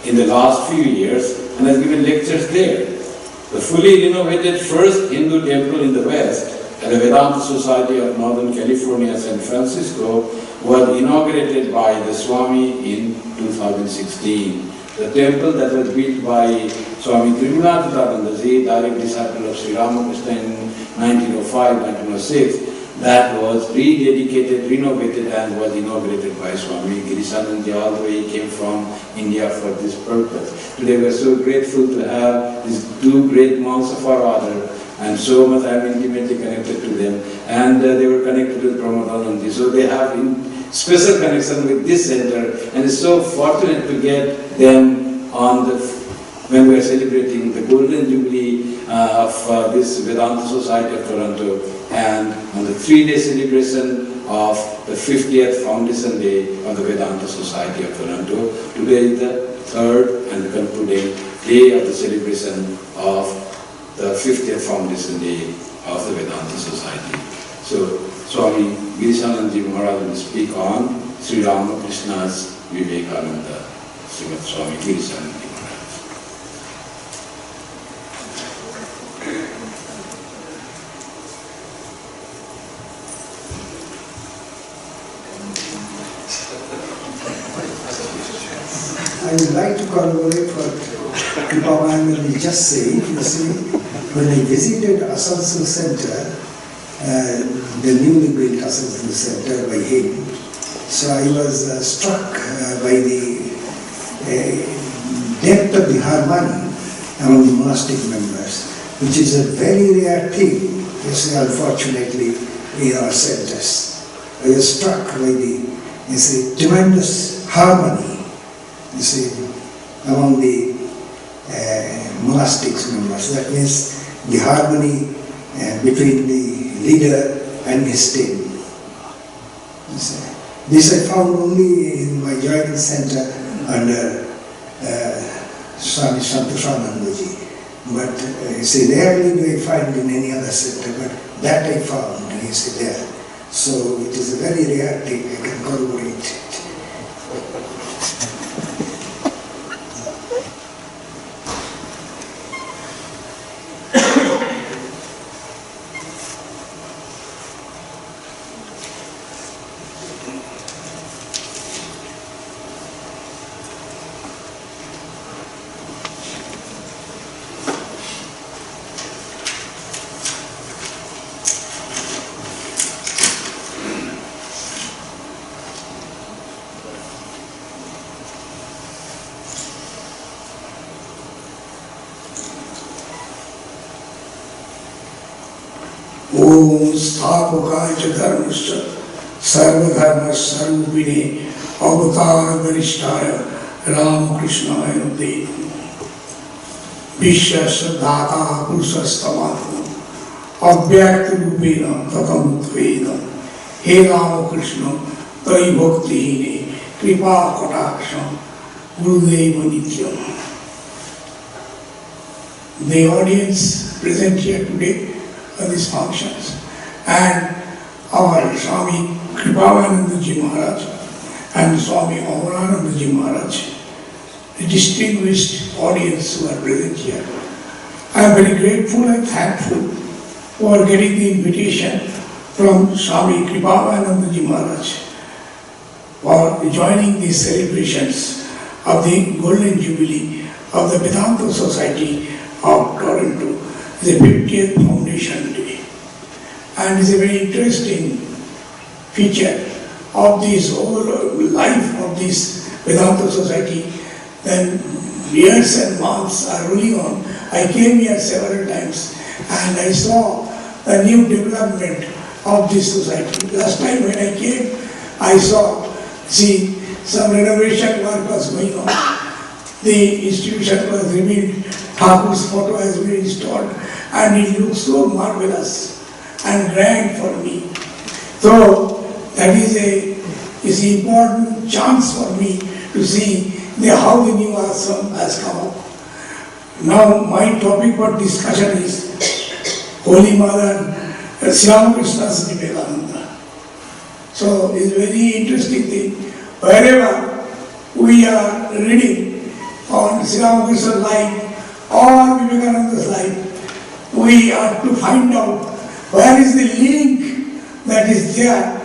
in the last few years and has given lectures there. The fully renovated first Hindu temple in the West at the Vedanta Society of Northern California, San Francisco, was inaugurated by the Swami in 2016. The temple that was built by Swami Trigunathanandaji, direct disciple of Sri Ramakrishna in 1905-1906, that was rededicated, renovated and was inaugurated by Swami Girishanandaji. All the way he came from India for this purpose. Today we are so grateful to have these 2 great monks of our order, and so much I am intimately connected to them, and they were connected with Pramathanandaji. So they have special connection with this center, and it's so fortunate to get them on when we are celebrating the Golden Jubilee of this Vedanta Society of Toronto, and on the 3-day celebration of the 50th Foundation Day of the Vedanta Society of Toronto. Today is the 3rd and concluding day of the celebration of the 50th Foundation Day of the Vedanta Society. So Swami Girishanandaji Maharaj will speak on Sri Ramakrishna's Vivekananda, Srimad Swami Girishanandaji Maharaj. I would like to corroborate what Kripamananda just said. You see, when I visited Asansol Center, the newly built Asansol Center by him, so I was struck by the depth of the harmony among the monastic members, which is a very rare thing, you see, unfortunately, in our centers. I was struck by the, you see, tremendous harmony, you see, among the monastic members. That means the harmony between the leader and his team. You see. This I found only in my joining center under Swami Santoshanandaji. But you see, rarely do I find in any other center, but that I found, you see, there. So it is a very rare thing, I can corroborate it. ओम स्थापकाय च धर्मस्य सर्वधर्म स्वरूपिणे अवतार वरिष्ठाय रामकृष्णाय ते विश्वस्य दाता पुरुषस्तमात्मा अव्यक्त रूपेण ततं त्वेन हे रामकृष्ण तयि भक्तिहीने कृपा कटाक्षं गुरुदेव नित्यम्. The audience present here today at these functions, and our Swami Kripavanandaji Maharaj and Swami Amaranandaji Maharaj, the distinguished audience who are present here. I am very grateful and thankful for getting the invitation from Swami Kripavanandaji Maharaj for joining these celebrations of the Golden Jubilee of the Vedanta Society of Toronto, the 50th Foundation Day. And it's a very interesting feature of this whole life of this Vedanta Society. Then years and months are rolling on. I came here several times and I saw the new development of this society. Last time when I came, I saw, some renovation work was going on. The institution was rebuilt, Thakur's photo has been installed, and it looks so marvelous and grand for me. So that is an important chance for me to see how the new ashram has come up. Now my topic for discussion is Holy Mother Sri Ramakrishna's Vivekananda. So it's a very interesting thing. Wherever we are reading on Sri Ramakrishna's life or Vivekananda's life, we are to find out where is the link that is there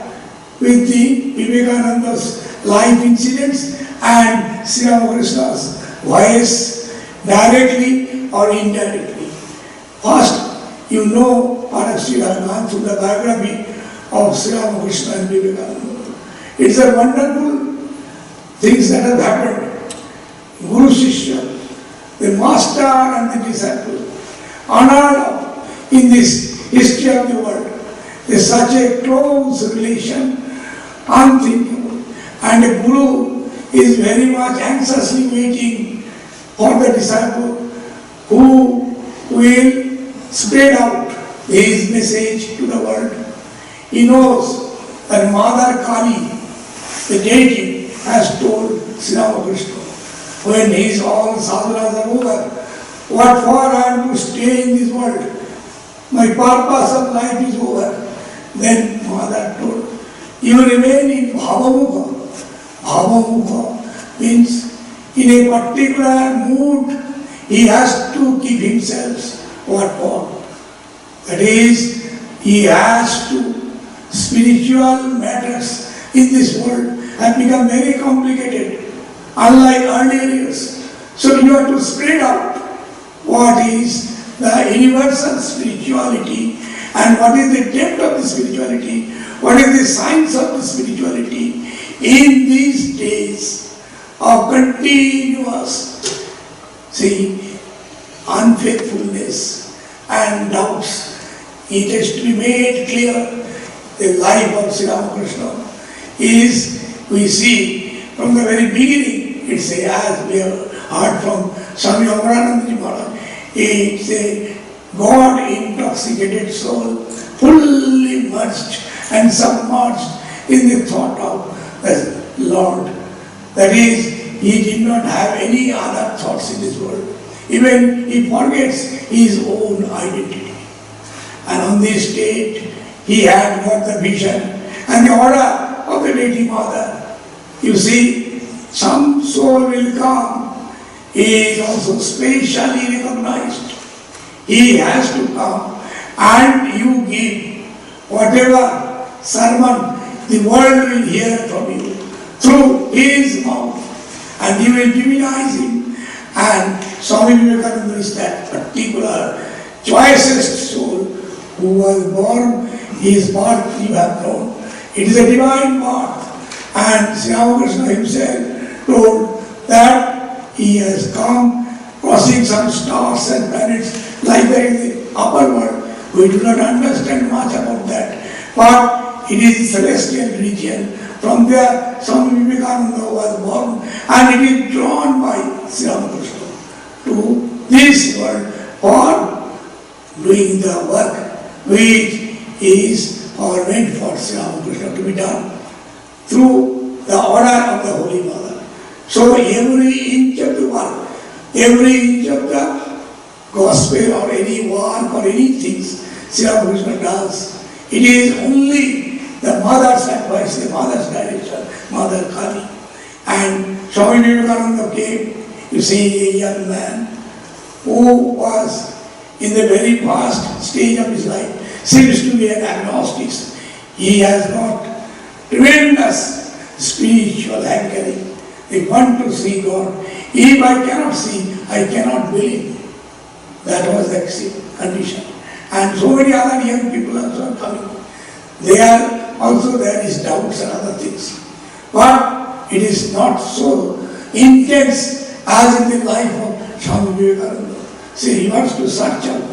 with the Vivekananda's life incidents and Sri Ramakrishna's voice, directly or indirectly. First, you know, perhaps you have gone through the biography of Sri Ramakrishna and Vivekananda. It's a wonderful things that have happened. Guru Shishya, the master and the disciple, unheard of in this history of the world. There's such a close relation, unthinkable. And a Guru is very much anxiously waiting for the disciple who will spread out his message to the world. He knows that Mother Kali, the deity, has told Sri Ramakrishna, when his all sadhanas are over, what for I am to stay in this world? My purpose of life is over. Then Mother told, you remain in Bhavamukha. Bhavamukha means in a particular mood he has to keep himself what for. That is, he has to, spiritual matters in this world have become very complicated, unlike earlier years. So you have to spread out what is the universal spirituality and what is the depth of the spirituality, what is the science of the spirituality in these days of continuous, unfaithfulness and doubts. It has to be made clear the life of Sri Ramakrishna is, we see from the very beginning, it's as we have heard from Swami Amaranandaji Maharaj, it's a God intoxicated soul, fully merged and submerged in the thought of the Lord. That is, he did not have any other thoughts in this world. Even he forgets his own identity. And on this state, he had got the vision and the order of the Deity Mother. You see, some soul will come. He is also specially recognized. He has to come and you give whatever sermon the world will hear from you through his mouth, and you will divinize him. And Swami Vivekananda is that particular choicest soul who was born. His birth you have known. It is a divine birth. And Sri Ramakrishna himself told that he has come crossing some stars and planets like that in the upper world. We do not understand much about that. But it is a celestial region. From there, Swami Vivekananda was born, and it is drawn by Sri Ramakrishna to this world for doing the work which is meant for Sri Ramakrishna to be done through the order of the Holy Mother. So every inch of the work, every inch of the gospel or any work or anything Sri Ramakrishna does, it is only the mother's advice, the mother's direction, Mother Kali. And Swami Vivekananda came, you see, a young man who was in the very first stage of his life, seems to be an agnostic. He has got tremendous spiritual hankering. They want to see God. If I cannot see, I cannot believe. That was the condition. And so many other young people also are coming. There is doubts and other things. But it is not so intense as in the life of Swami Vivekananda. See, he wants to search out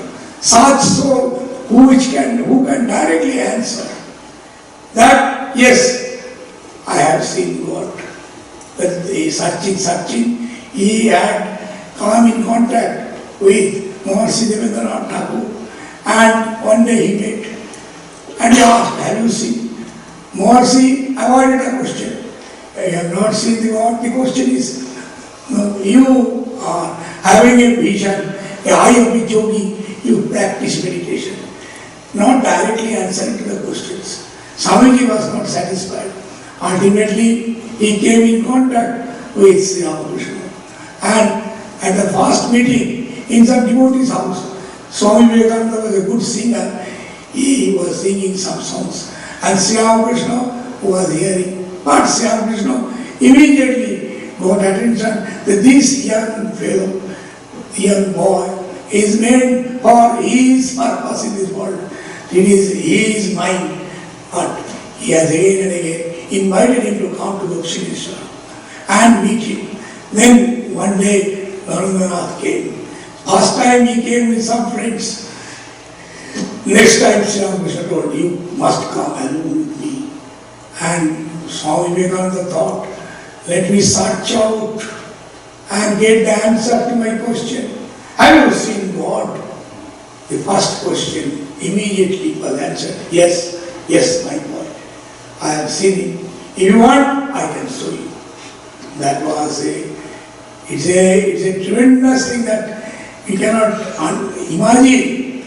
such soul who can directly answer that, yes, I have seen God. But searching, he had come in contact with Maharishi Devendranath Thakur, and one day he met and he asked, have you seen? Maharishi avoided the question. I have not seen the God. The question is, no, you are having a vision, a eye of a yogi, you practice meditation. Not directly answering to the questions. Swamiji was not satisfied. Ultimately, he came in contact with Sri Ramakrishna. And at the first meeting in some devotee's house, Swami Vivekananda was a good singer. He was singing some songs. And Sri Ramakrishna was hearing. But Sri Ramakrishna immediately got attention that this young fellow, young boy, is meant for his purpose in this world. It is his mind. But he has again and again invited him to come to Dakshineshwar and meet him. Then one day Narendranath came. First time he came with some friends. Next time Sri Ramakrishna told, you must come alone with me. And Swami Vivekananda thought, let me search out and get the answer to my question. Have you seen God? The first question immediately was answered, yes, my God. I have seen him. If you want, I can show you. That was it's a tremendous thing that we cannot imagine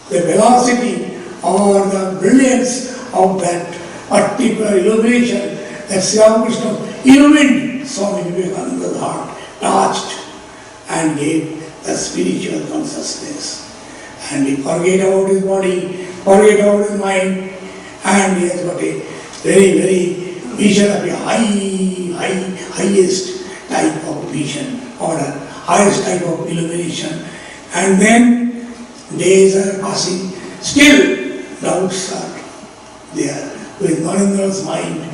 the velocity or the brilliance of that particular illumination that Sri Ramakrishna illumined Swami Vivekananda's heart, touched and gave the spiritual consciousness. And he forget about his body, forget about his mind, and he has got a very, very vision of a highest type of vision or a highest type of illumination. And then days are passing, still doubts are there with Narendra's mind.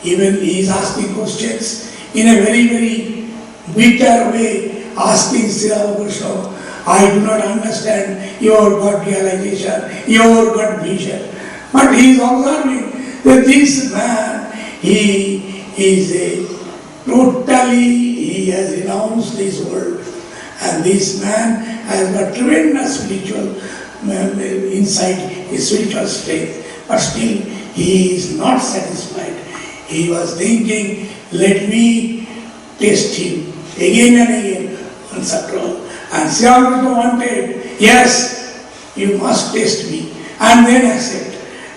Even he is asking questions in a very, very bitter way, asking Sri Ramakrishna, I do not understand your God realization, your God vision. But he is observing that this man, he is he has renounced this world. And this man has got tremendous spiritual insight, his spiritual strength. But still, he is not satisfied. He was thinking, let me test him again and again, once after all. And Sri Ramakrishna wanted, yes, you must test me, and then accept.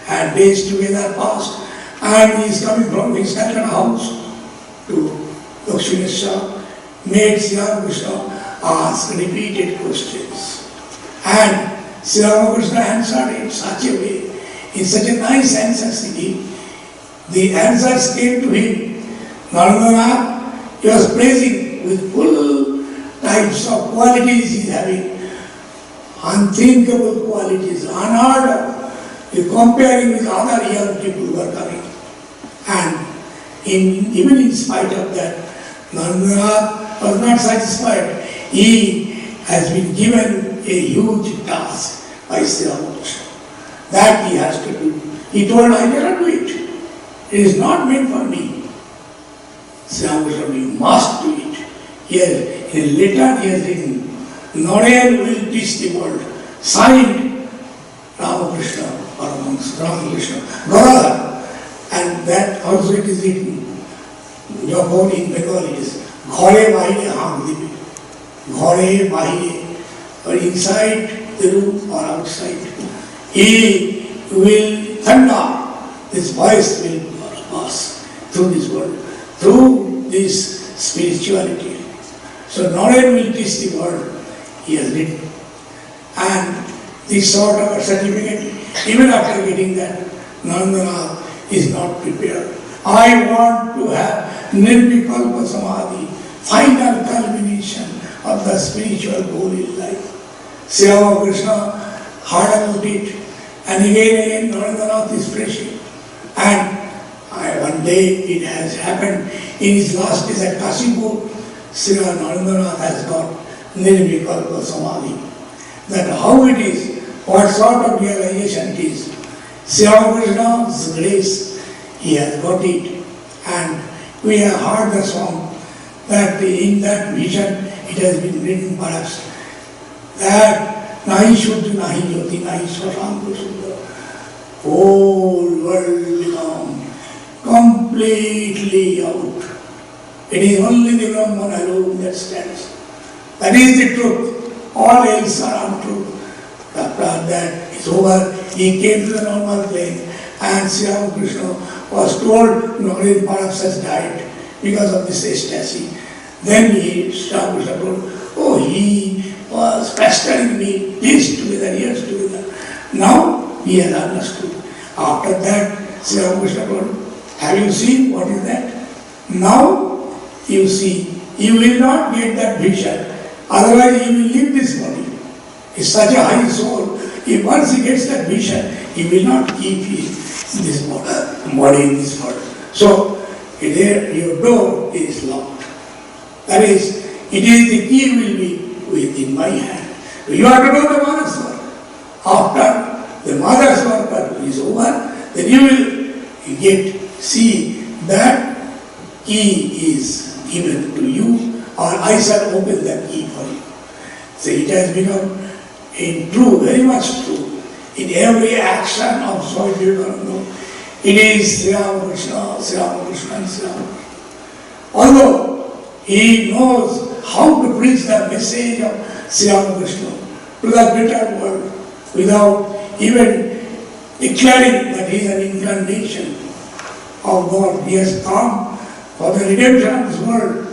And days together passed, and he is coming from his Calcutta house to Dakshineshwar, made Sri Ramakrishna ask repeated questions. And Sri Ramakrishna answered in such a way, in such a nice answers he gave. The answers came to him. Narendra, he was praising with full types of qualities he is having, unthinkable qualities, unheard of. You comparing with other young people who are coming. And even in spite of that, Narendra was not satisfied. He has been given a huge task by Sri Ramakrishna that he has to do. He told, I cannot do it. It is not meant for me. Sri Ramakrishna, you must do it. Here, in a letter he has written, Naren will teach the world. Signed Ramakrishna, Ramakrishna, Radha. And that also it is written, Japan in Bengali is Ghare Bahire Ham Dibe. Ghare Bahire, or inside the room or outside. He will thunder, his voice will pass through this world, through this spirituality. So Naren will teach the world, he has written. And this sort of a certificate, even after getting that, Narendra is not prepared. I want to have Nirvikalpa Samadhi, final culmination of the spiritual goal in life. Sri Ramakrishna heard about it, and again Narendra is preaching. And one day it has happened in his last days at Kashipur, Sri Narendra has got Nirvikalpa Samadhi. That how it is, what sort of realization it is. Sri Ramakrishna's grace, he has got it. And we have heard the song that in that vision it has been written perhaps that Nahi Shuddha Nahi Jyoti Nahi Swasampa Shuddha, whole world become completely out. It is only the Brahman alone that stands. That is the truth. All else are untrue. After that is over, he came to the normal plane, and Sri Ramakrishna was told Naren perhaps has died because of this ecstasy. Then Sri Ramakrishna told, oh, he was pestering me days together, years together. Now he has understood. After that, Sri Ramakrishna told, have you seen what is that? Now you see, you will not get that vision. Otherwise, he will leave this body. He is such a high soul. If once he gets that vision, he will not keep this body in this world. So, there your door is locked. That is, it is the key will be within my hand. You have to do the mother's work. After the mother's work is over, then you will see that key is given to you, or I shall open that key for you. So it has become very much true. In every action of Swami Vivekananda, it is Sri Ramakrishna, Sri Ramakrishna, and Sri Ramakrishna. Although he knows how to preach the message of Sri Ramakrishna to the greater world without even declaring that he is an incarnation of God. He has come for the redemption of this world.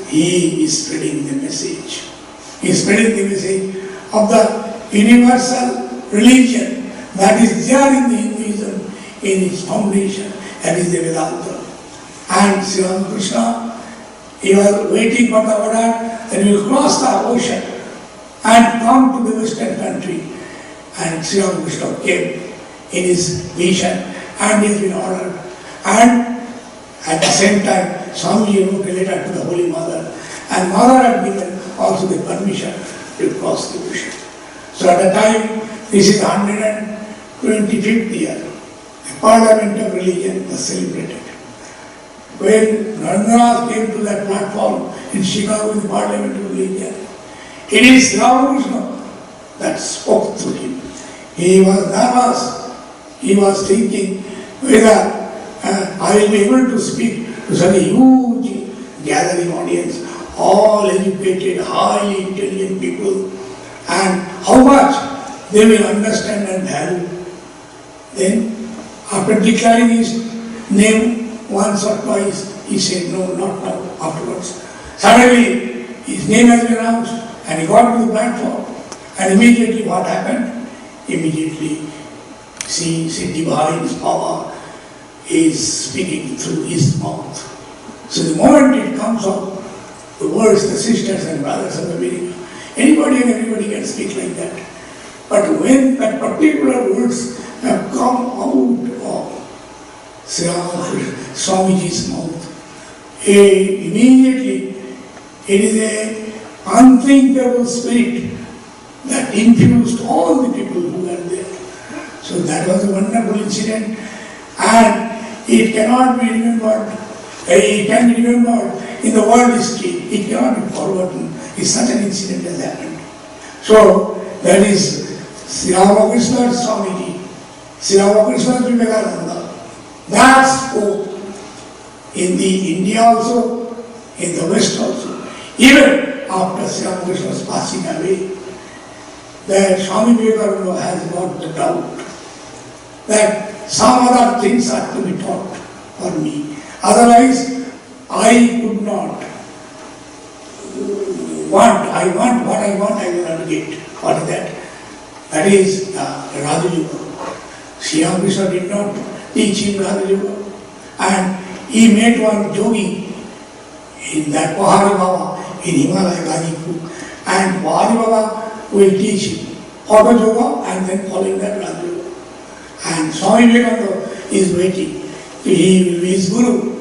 He is spreading the message. He is spreading the message of the universal religion that is there in the Hinduism, in its foundation, that is the Vedanta. And Sri Ramakrishna, he was waiting for the order that he will cross the ocean and come to the Western country. And Sri Ramakrishna came in his vision, and he has been ordered. And at the same time, Swamiji wrote a letter to the Holy Mother, and Mother had given also the permission to cross the ocean. So at the time, this is 120 25th year, the Parliament of Religion was celebrated. When Narendranath came to that platform in Chicago, the Parliament of Religion, it is Ramakrishna that spoke to him. He was nervous. He was thinking whether I will be able to speak to such a huge gathering audience, all educated, highly intelligent people, and how much they will understand and value. Then, after declaring his name once or twice, he said, no, not now, afterwards. Suddenly, his name has been announced, and he got to the platform. And immediately what happened? Immediately, see, divine power is speaking through his mouth. So the moment it comes out, the words, the sisters and brothers of America, anybody and everybody can speak like that. But when that particular words have come out of Swamiji's mouth, immediately it is an unthinkable spirit that infused all the people who were there. So that was a wonderful incident, and it cannot be remembered. It can be remembered in the world history. It cannot be forgotten if such an incident has happened. So that is Sri Ramakrishna Swamiji, Sri Ramakrishna Vivekananda. That spoke in the India also, in the West also. Even after Sri Ramakrishna's passing away, that Swami Vivekananda has got the doubt that some other things are to be taught for me. Otherwise, I could not want. I want what I want, I will not get. What is that? That is Raja Yoga. Sri Ramakrishna did not teach him Raja Yoga. And he met one yogi in that Pahari Baba in Himalaya, Gazipur. And Pahari Baba will teach him Hatha Yoga and then following that Raja Yoga. And Swami Vivekananda is waiting. He will be his guru.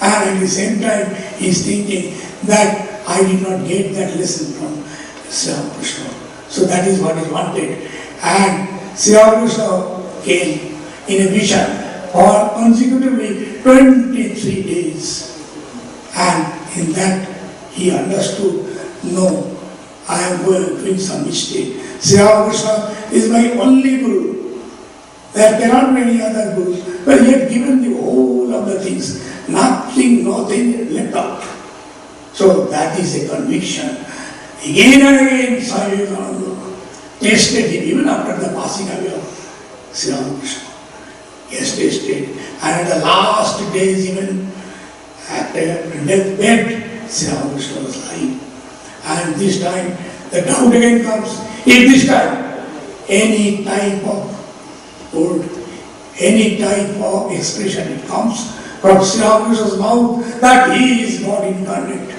And at the same time, he is thinking that I did not get that lesson from Sri Ramakrishna. So that is what is wanted. And Sri Ramakrishna came in a vision for consecutively 23 days. And in that he understood, no, I am doing some mistake. Sri Ramakrishna is my only guru. There cannot be any other guru. But he had given the whole of the things, nothing left out. So that is a conviction. Again and again, Swami Vivekananda tested him, even after the passing away of Sri Ramakrishna. He has tested. And at the last days, even after deathbed, Sri Ramakrishna was lying. And this time, the doubt again comes. If this time, any type of word, any type of expression it comes from Sri Ramakrishna's mouth that he is God incarnate,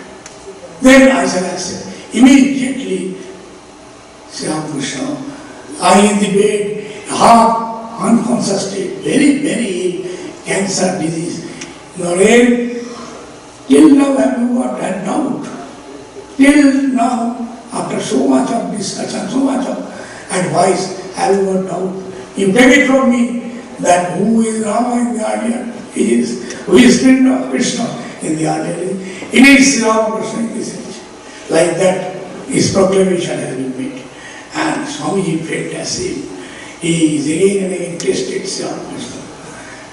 then I shall accept. Immediately, Sri Ramakrishna, lying in the bed, half unconscious state, very, very ill, cancer disease. Naren, till now have you got that doubt? Till now, after so much of discussion, so much of advice, have you got doubt? You take it from me that who is Rama in the earlier ages, who is Krishna in the earlier ages, it is Sri Ramakrishna in this age. Like that, his proclamation has been made. And Swamiji felt as if he is again and again tested Sri Ramakrishna.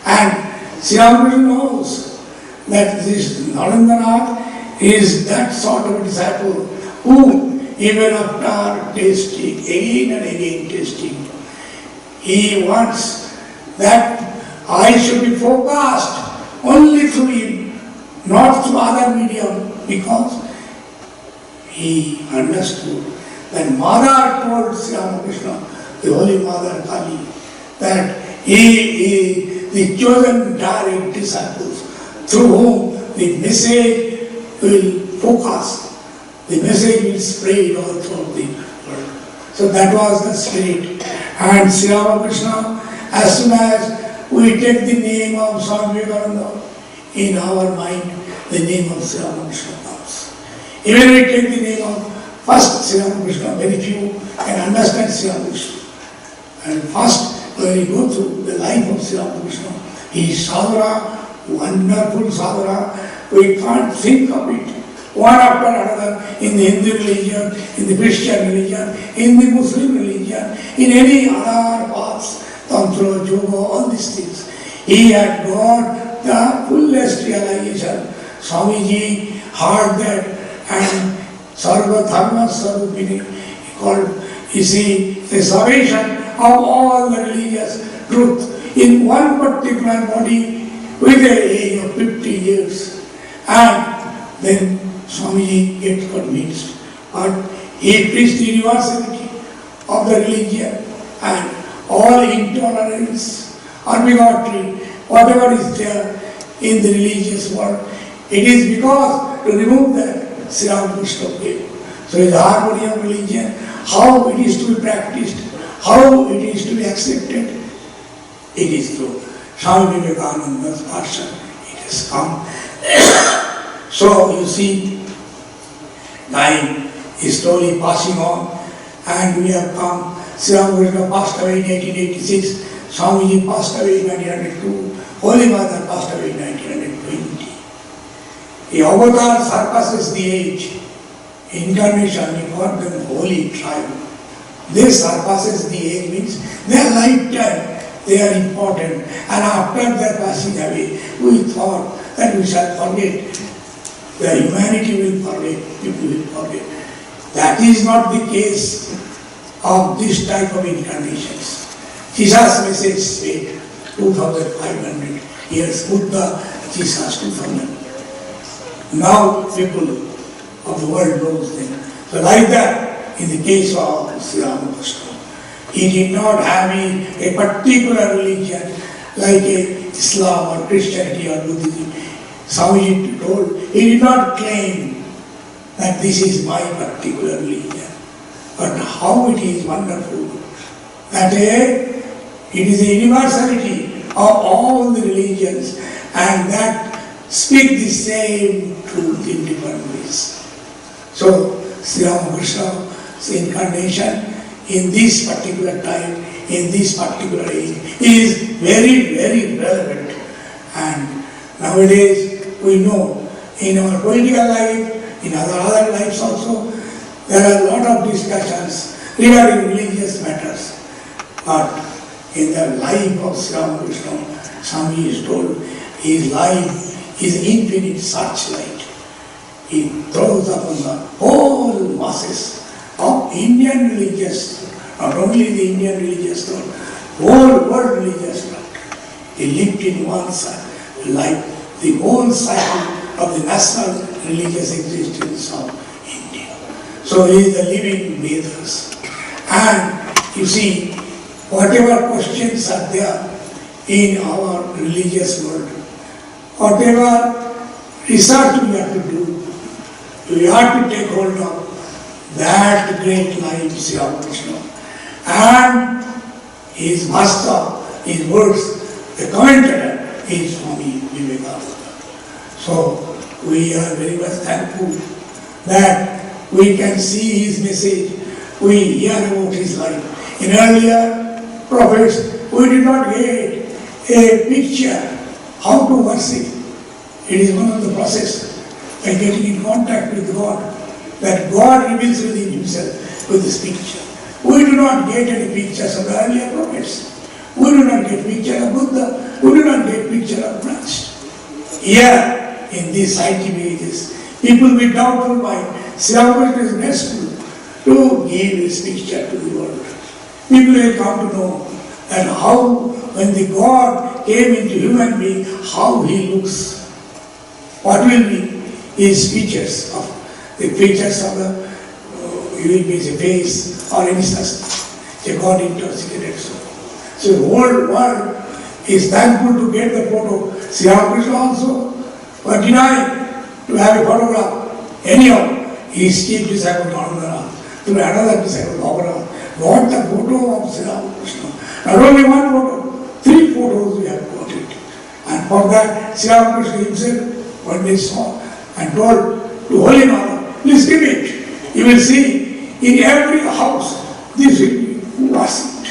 And Sri Ramakrishna knows that this Narendranath is that sort of disciple who, even after testing, again and again testing, he wants that I should be focused only through him, not through other medium, because he understood that Mother told Sri Ramakrishna, the Holy Mother Kali, that he is the chosen direct disciples through whom the message will focus, the message will spread all throughout the world. So that was the spirit. And Sri Ramakrishna, as soon as we take the name of Swami Vivekananda, in our mind, the name of Sri Ramakrishna comes. Even we take the name of first Sri Ramakrishna, very few can understand Sri Ramakrishna. And first when you go through the life of Sri Ramakrishna, he is sadhana, wonderful sadhana. We can't think of it. One after another, in the Hindu religion, in the Christian religion, in the Muslim religion, in any other paths, Tantra, Yoga, all these things. He had got the fullest realization. Swamiji heard that and Sarva Dharma Sarupini, he called, you see, the summation of all the religious truth in one particular body with the age of 50 years. And then Swamiji gets convinced. But he preached the universality of the religion and all intolerance or bigotry, whatever is there in the religious world, it is because to remove that Sri Ramakrishna came. So the harmony of religion, how it is to be practiced, how it is to be accepted, it is through Swami Vivekananda's version. It has come. So you see, time is slowly passing on and we have come. Sri Ramakrishna passed away in 1886, Swamiji passed away in 1902, Holy Mother passed away in 1920. The avatar surpasses the age. Incarnation, we call them holy tribe. They surpasses the age, means their lifetime, they are important. And after their passing away, we thought that we shall forget. The humanity will forget, people will forget. That is not the case of this type of incarnations. Jesus' message said 2500 years, Buddha, Jesus 2000. Now people of the world knows them. So like that, in the case of Sri Ramakrishna, he did not have a particular religion like Islam or Christianity or Buddhism. Swamiji told, he did not claim that this is my particular religion. But how it is wonderful that it is a universality of all the religions and that speak the same truth in different ways. So Sri Ramakrishna's incarnation in this particular time, in this particular age, is very, very relevant. And nowadays we know in our political life, in other lives also, there are a lot of discussions regarding religious matters. But in the life of Sri Ramakrishna, Swami is told, his life is infinite searchlight. He throws upon the whole masses of Indian religious, not only the Indian religious thought, whole world religious thought. He lived in one side, like the whole cycle of the national religious existence of India. So he is the living Vedas. And you see, whatever questions are there in our religious world, whatever research we have to do, we have to take hold of that great life, Sri Ramakrishna. And his master, his words, the commentator is Swami Vivekananda. So we are very much thankful that we can see his message, we hear about his life. In earlier prophets, we did not get a picture how to worship. It is one of the process by getting in contact with God, that God reveals within himself with this picture. We do not get any pictures of the earlier prophets. We do not get picture of Buddha. We do not get picture of Christ. Here, in these scientific ages, people with doubtful mind, Sri Ramakrishna is graceful to give his picture to the world. People will come to know that how, when the God came into human being, how he looks. What will be his features of the the face or any such a God intoxicated soul. So the whole world is thankful to get the photo. Sri Ramakrishna also were denied to have a photograph. Anyhow, his chief disciple Narayana, through another disciple Bhavana, got the photo of Sri Ramakrishna. Not only one photo, 3 photos we have got it. And for that, Sri Ramakrishna himself one day saw and told to Holy Mother, please give it. You will see in every house this will be worshipped.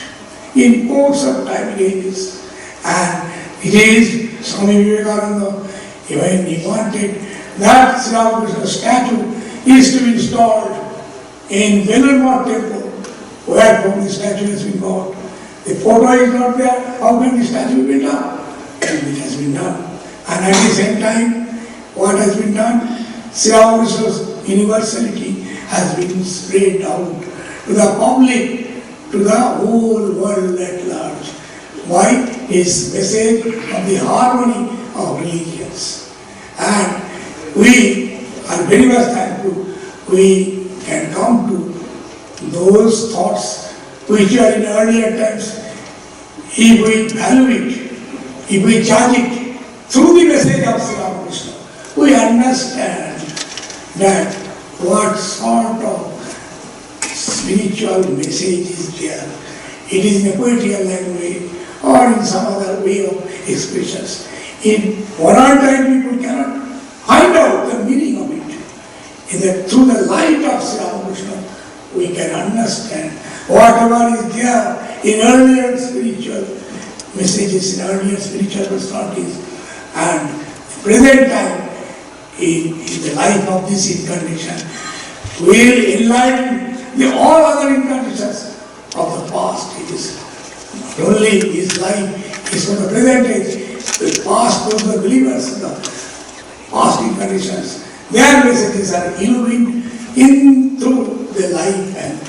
in course of time and ages. And it is Swami Vivekananda, when he wanted that Sri Ramakrishna statue is to be installed in Vellammar temple, where from the statue has been bought. The photo is not there, how can the statue be done? And it has been done. And at the same time, what has been done? Sri Ramakrishna's universality has been spread out to the public, to the whole world at large, by his message of the harmony of religions. And we are very much thankful we can come to those thoughts which are in earlier times. If we value it, if we judge it through the message of Sri Ramakrishna, we understand that what sort of spiritual message is there. It is in a poetical language or in some other way of expressions. In modern time, people cannot find out the meaning of it. Through the light of Sri Ramakrishna, we can understand whatever is there in earlier spiritual messages, in earlier spiritual personalities, and present time in the life of this incarnation will enlighten all other incarnations of the past. It is not only his life is for the present age, the past for the believers in the past incarnations. Their messages are illumined in through the life and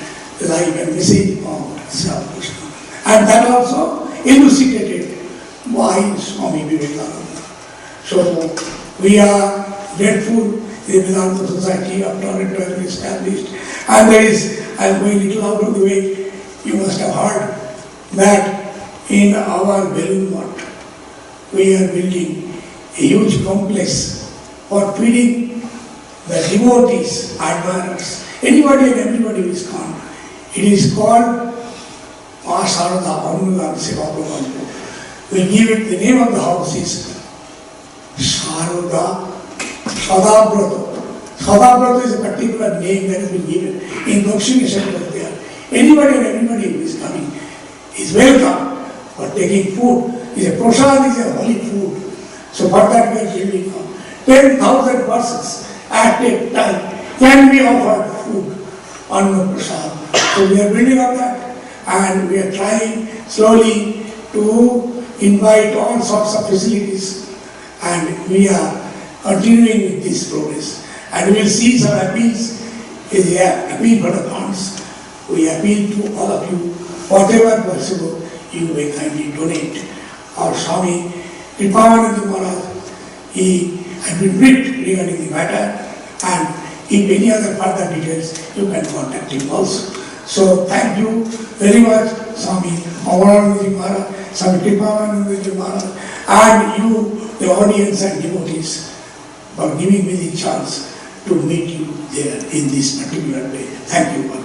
message of Sri Ramakrishna. And that also elucidated by Swami Vivekananda. So we are grateful the Vedanta Society of Toronto has been established. And there is, I am going a little out of the way, you must have heard that in our Vellammar, we are building a huge complex for feeding the devotees, admirers, anybody and everybody who is gone. It is called Sarada Annulam Seva Prabhu. We give it, the name of the house is Sarada Sadabrata. Sadabrata is a particular name that has been given in Dakshineshwar there. Anybody and everybody who is coming is welcome for taking food. Is a prasad, is a holy food. So for that we are building 10,000 persons at a time can be offered food on the prasad. So we are building up that, and we are trying slowly to invite all sorts of facilities, and we are continuing with this progress. And we will see some appeals. Is there appeal for the funds? We appeal to all of you, whatever possible, you may kindly donate. Our Swami Kripavananda Maharaj, he had been briefed regarding the matter, and if any other further details, you can contact him also. So thank you very much, Swami Amaranandaji Maharaj, Swami Kripavananda Maharaj, and you, the audience and devotees, for giving me the chance to meet you there in this particular way. Thank you, Bhagavan.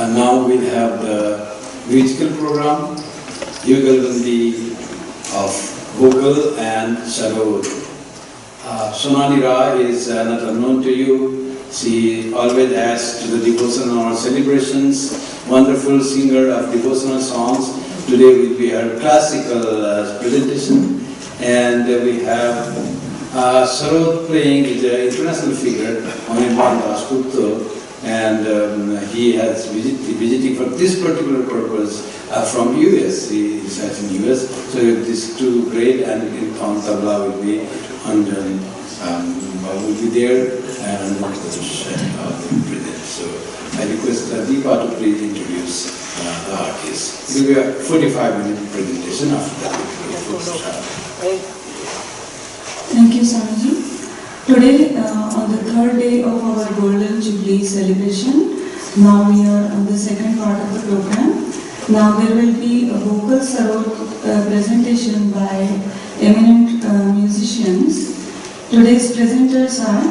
Now we'll have the musical program, Yugalbandi of Gokul and Sarod. Sonali Rai is not unknown to you. She always adds to the devotional celebrations, wonderful singer of devotional songs. Today will be her classical presentation, and we have Sarod playing is an international figure, Anirban Das Gupta. And he has visiting for this particular purpose from US. He resides in US. So these two great and in tabla will be will be there and present. So I request Deepa to please introduce the artist. It will be a 45-minute presentation after that. Thank you, Swamiji. Today, on the third day of our Golden Jubilee celebration. Now we are on the second part of the program. Now there will be a vocal sarod presentation by eminent musicians. Today's presenters are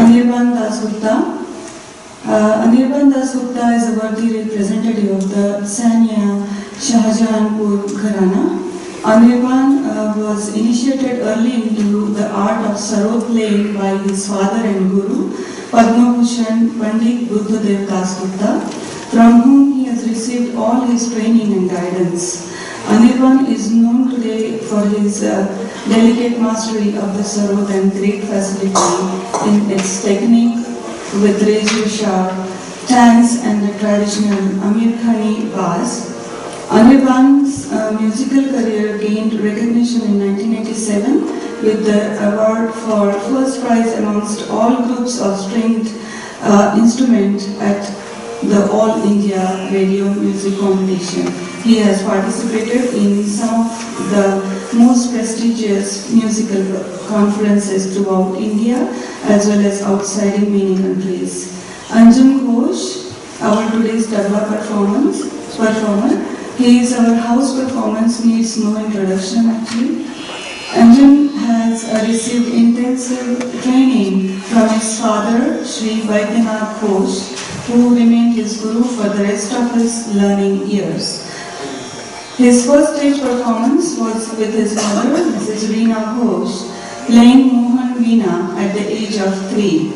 Anirban Das Gupta. Anirban Das Gupta is a worthy representative of the Sanya Shahjahanpur Gharana. Anirban was initiated early into the art of sarod playing by his father and guru, Padma Bhushan Pandit Buddhadev Das Gupta, from whom he has received all his training and guidance. Anirban is known today for his delicate mastery of the sarod and great facility in its technique with razor sharp tangs and the traditional Amir Khani bars. Anirban's musical career gained recognition in 1987 with the award for first prize amongst all groups of stringed instrument at the All India Radio Music Competition. He has participated in some of the most prestigious musical conferences throughout India as well as outside in many countries. Anjan Ghosh, our today's tabla performer. He is our house performance, needs no introduction actually. Anjan has received intensive training from his father, Sri Vaidyanath Ghosh, who remained his guru for the rest of his learning years. His first stage performance was with his mother, Mrs. Reena Ghosh, playing Mohan Veena at the age of 3.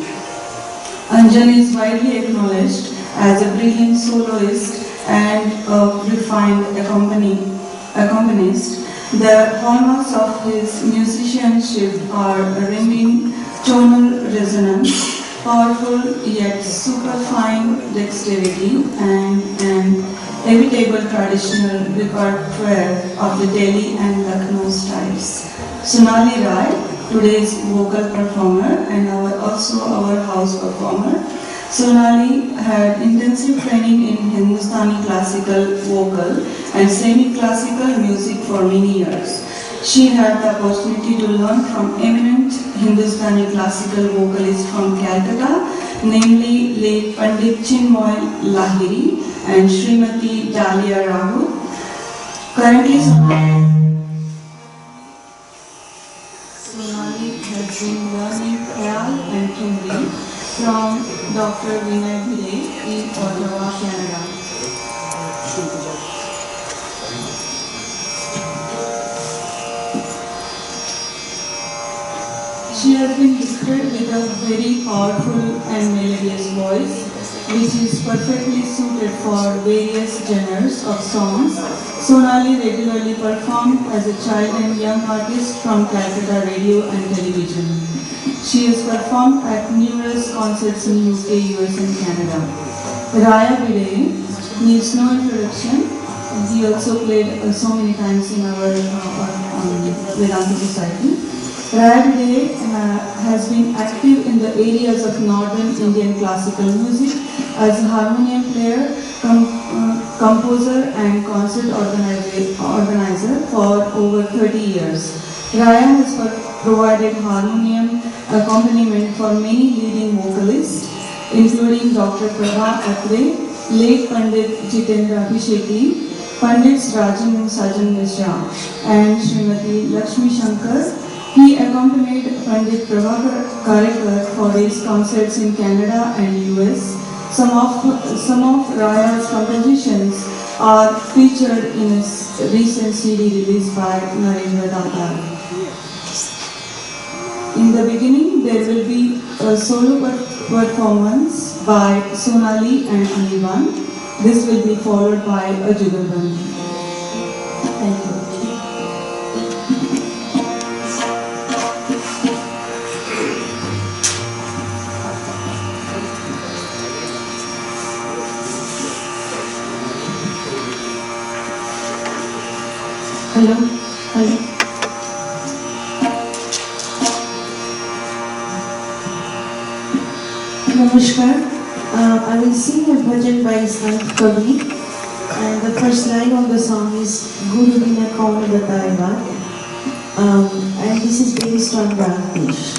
Anjan is widely acknowledged as a brilliant soloist and a refined accompanist. The hallmarks of his musicianship are a ringing tonal resonance, powerful yet superfine dexterity, and an inevitable traditional repertoire of the Delhi and Lucknow styles. Sonali Rai, today's vocal performer and also our house performer. Sonali had intensive training in Hindustani classical vocal and semi-classical music for many years. She had the opportunity to learn from eminent Hindustani classical vocalists from Calcutta, namely late Pandit Chinmoy Lahiri and Srimati Dalia Rahul. Currently, Sonali has been learning Khyal and Tumri from Dr. Vinay Bhile in Ottawa, Canada. She has been gifted with a very powerful and melodious voice, which is perfectly suited for various genres of songs. Sonali regularly performed as a child and young artist from Calcutta radio and television. She has performed at numerous concerts in UK, US and Canada. Raya Bide needs no introduction. He also played so many times in our Vedanta Society. Raya Bide has been active in the areas of Northern Indian classical music as a harmonium player, composer and concert organizer for over 30 years. Raya has provided harmonium accompaniment for many leading vocalists, including Dr. Prabha Atre, late Pandit Jitendra Abhisheki, Pandits Rajan and Sajan Mishra, and Srimati Lakshmi Shankar. He accompanied Pandit Prabhakar Karekar for his concerts in Canada and US. Some of Raya's compositions are featured in his recent CD released by Narendra Datar. In the beginning, there will be a solo performance by Sonali and Anirban. This will be followed by a jugalbandi. Thank you. Hello. Namaskar. I will sing a bhajan by Sant Kavi, and the first line of the song is Guru Bina Kaun Batayega, and this is based on Ragdesh.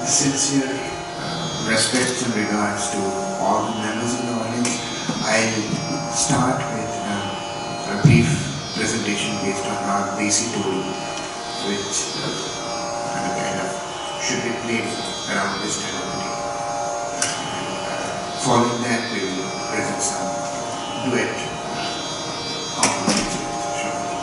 Sincere respects and regards to all the members of the audience. I'll start with a brief presentation based on our Desi Todi, which kind of should be played around this time of the day. Following that, we will present some duet compositions with Shravan.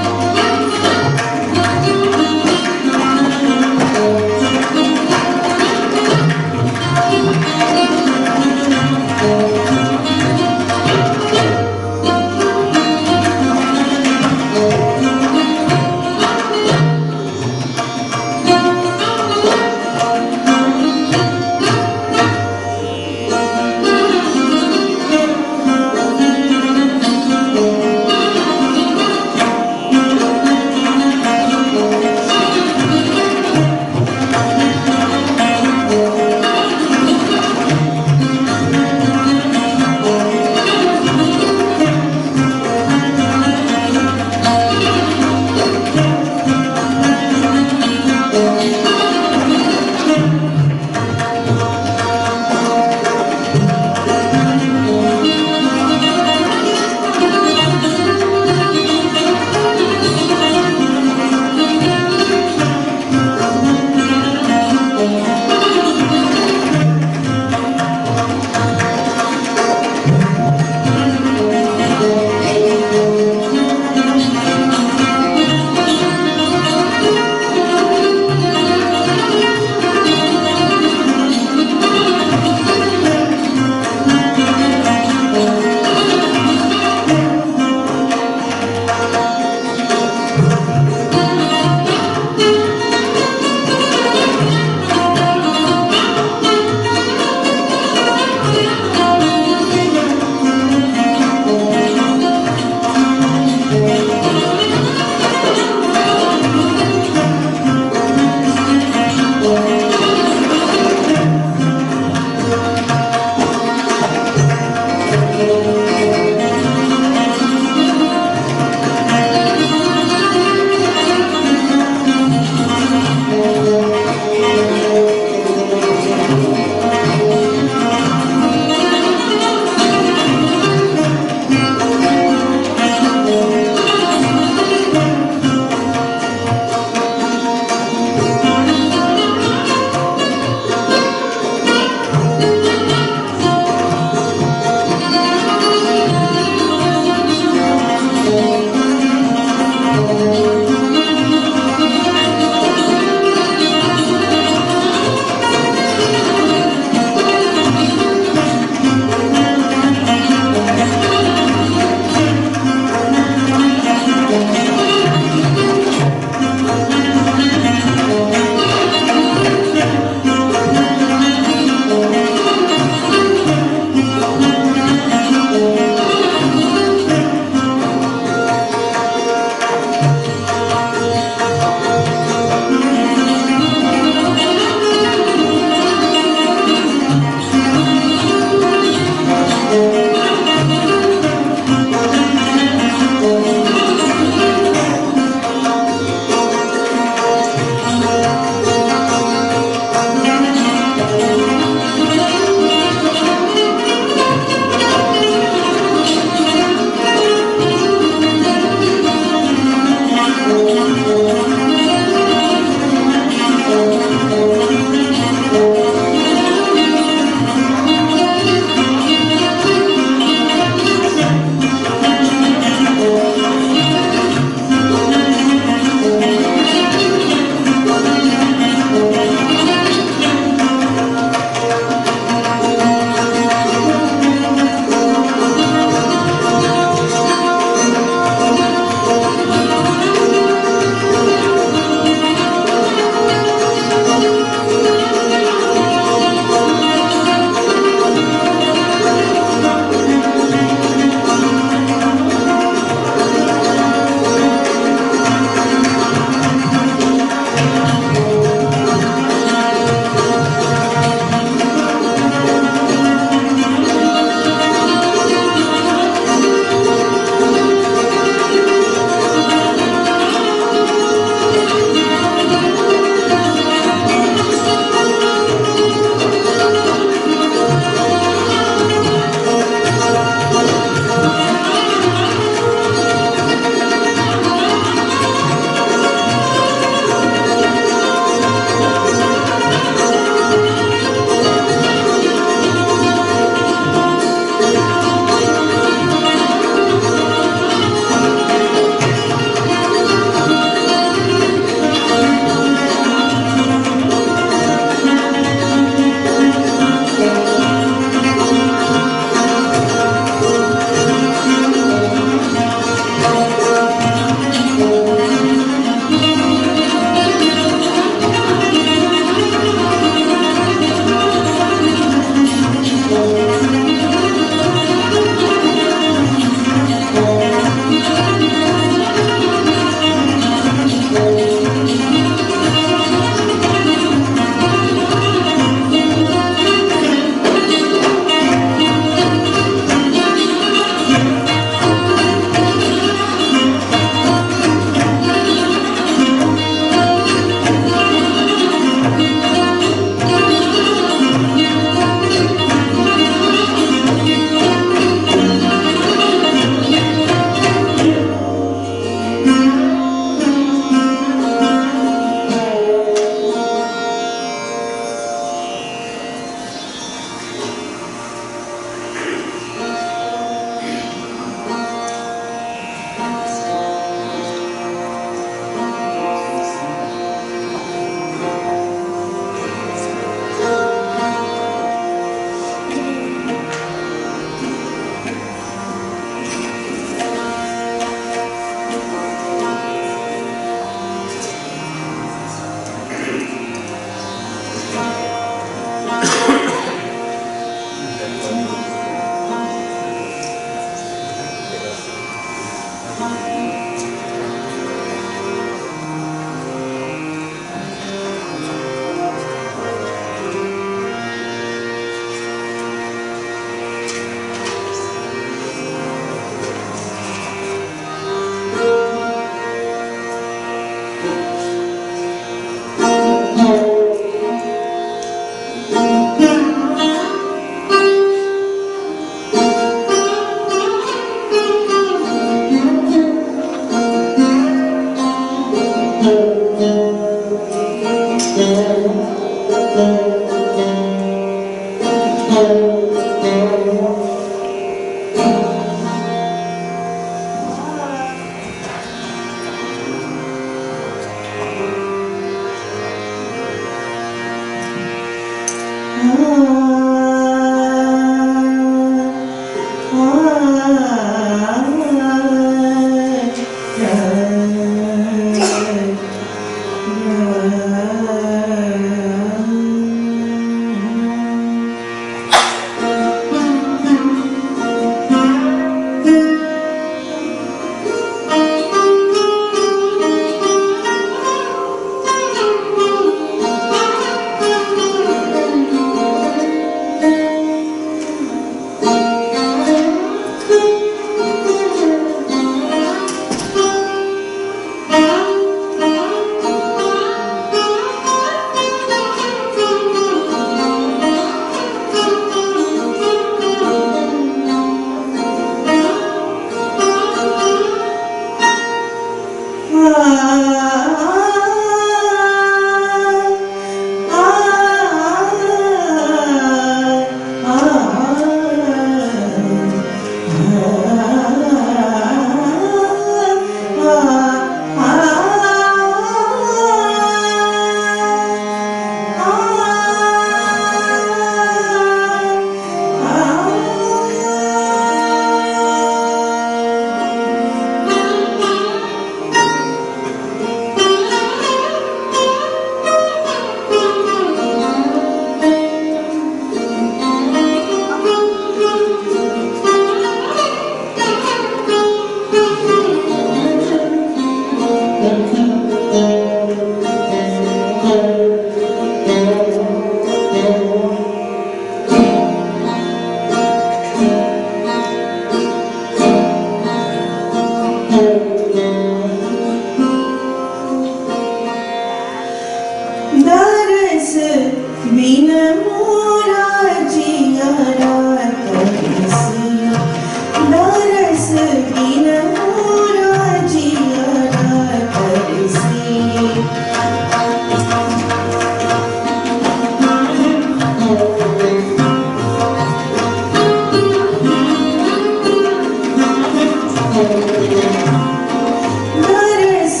बरस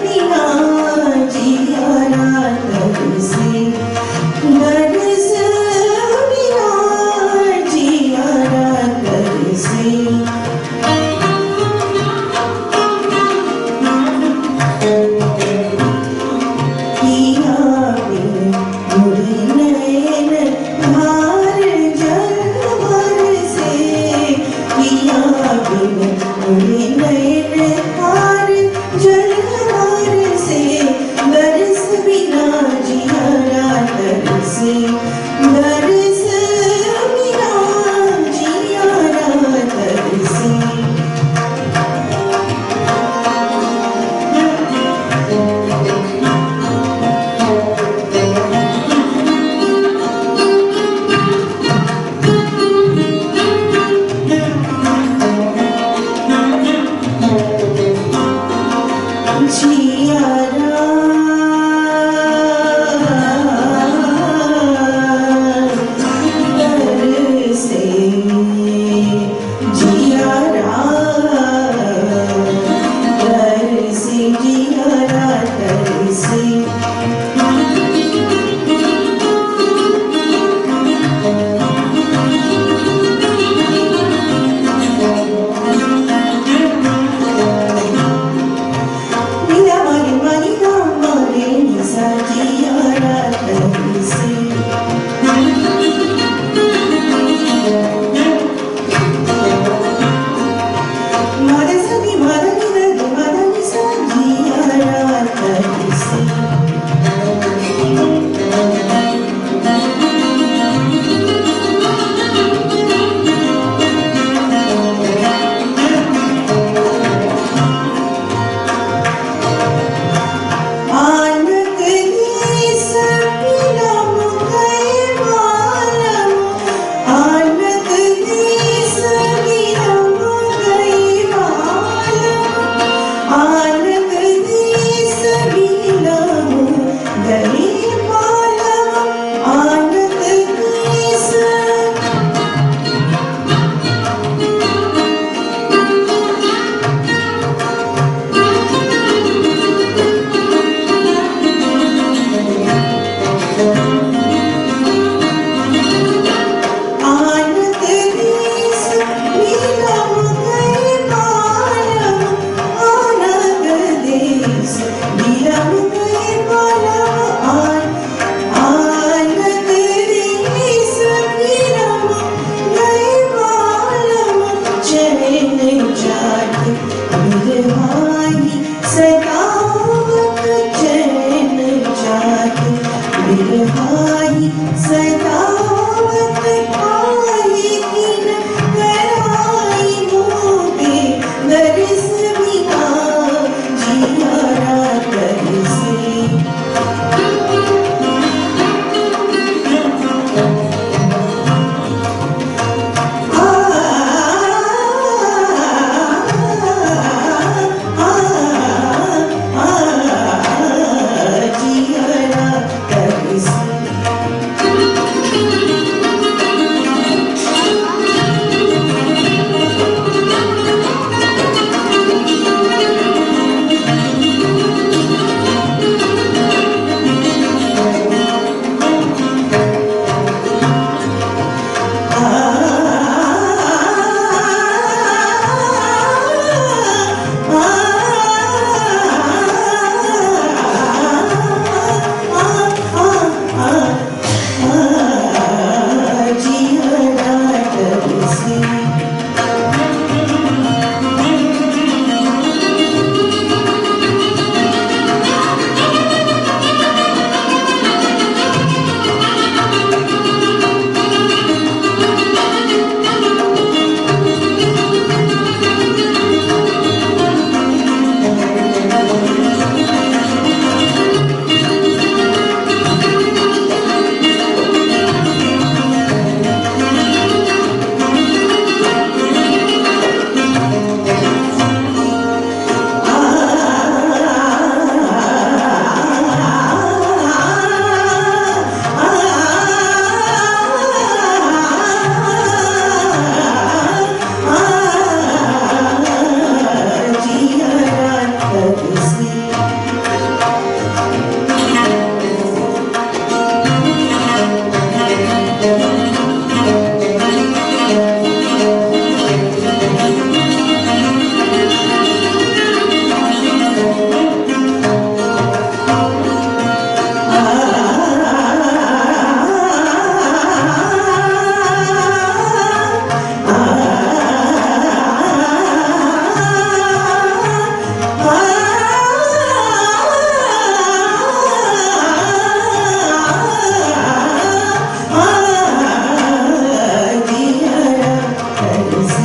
बिना जियारा तरसे बरस बिना जियारा तरसे पिया बिन मुझे नैन भार जल बरसे पिया बिन मुझे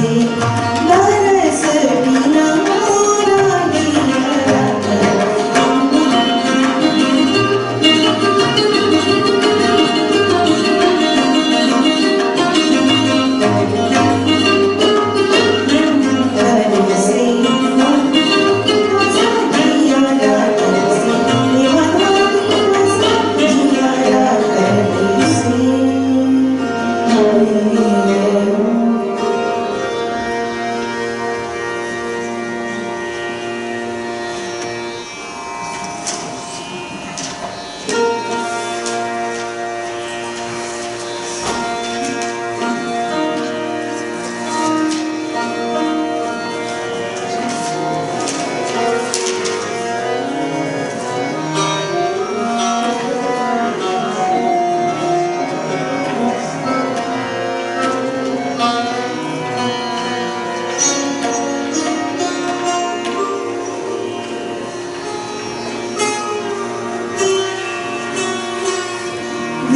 We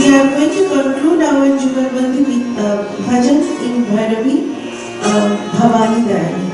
are going to conclude our Jugalbandi with bhajan in Bhairavi, Bhavani Dayani.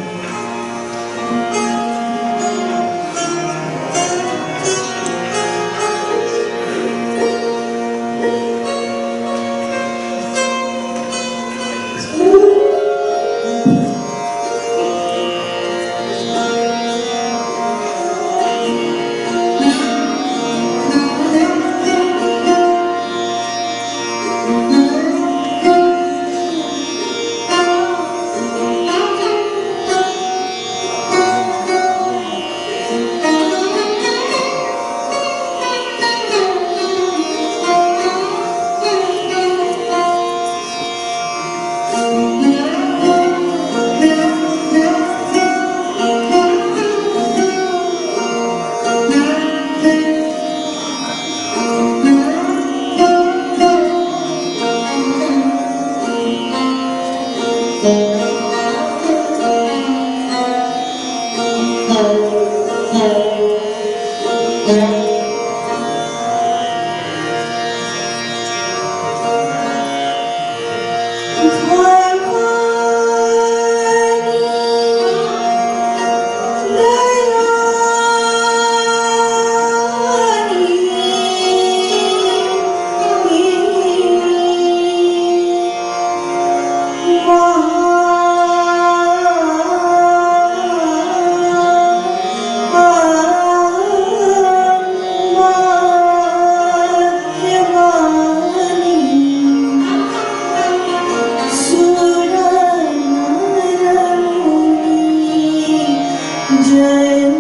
Jai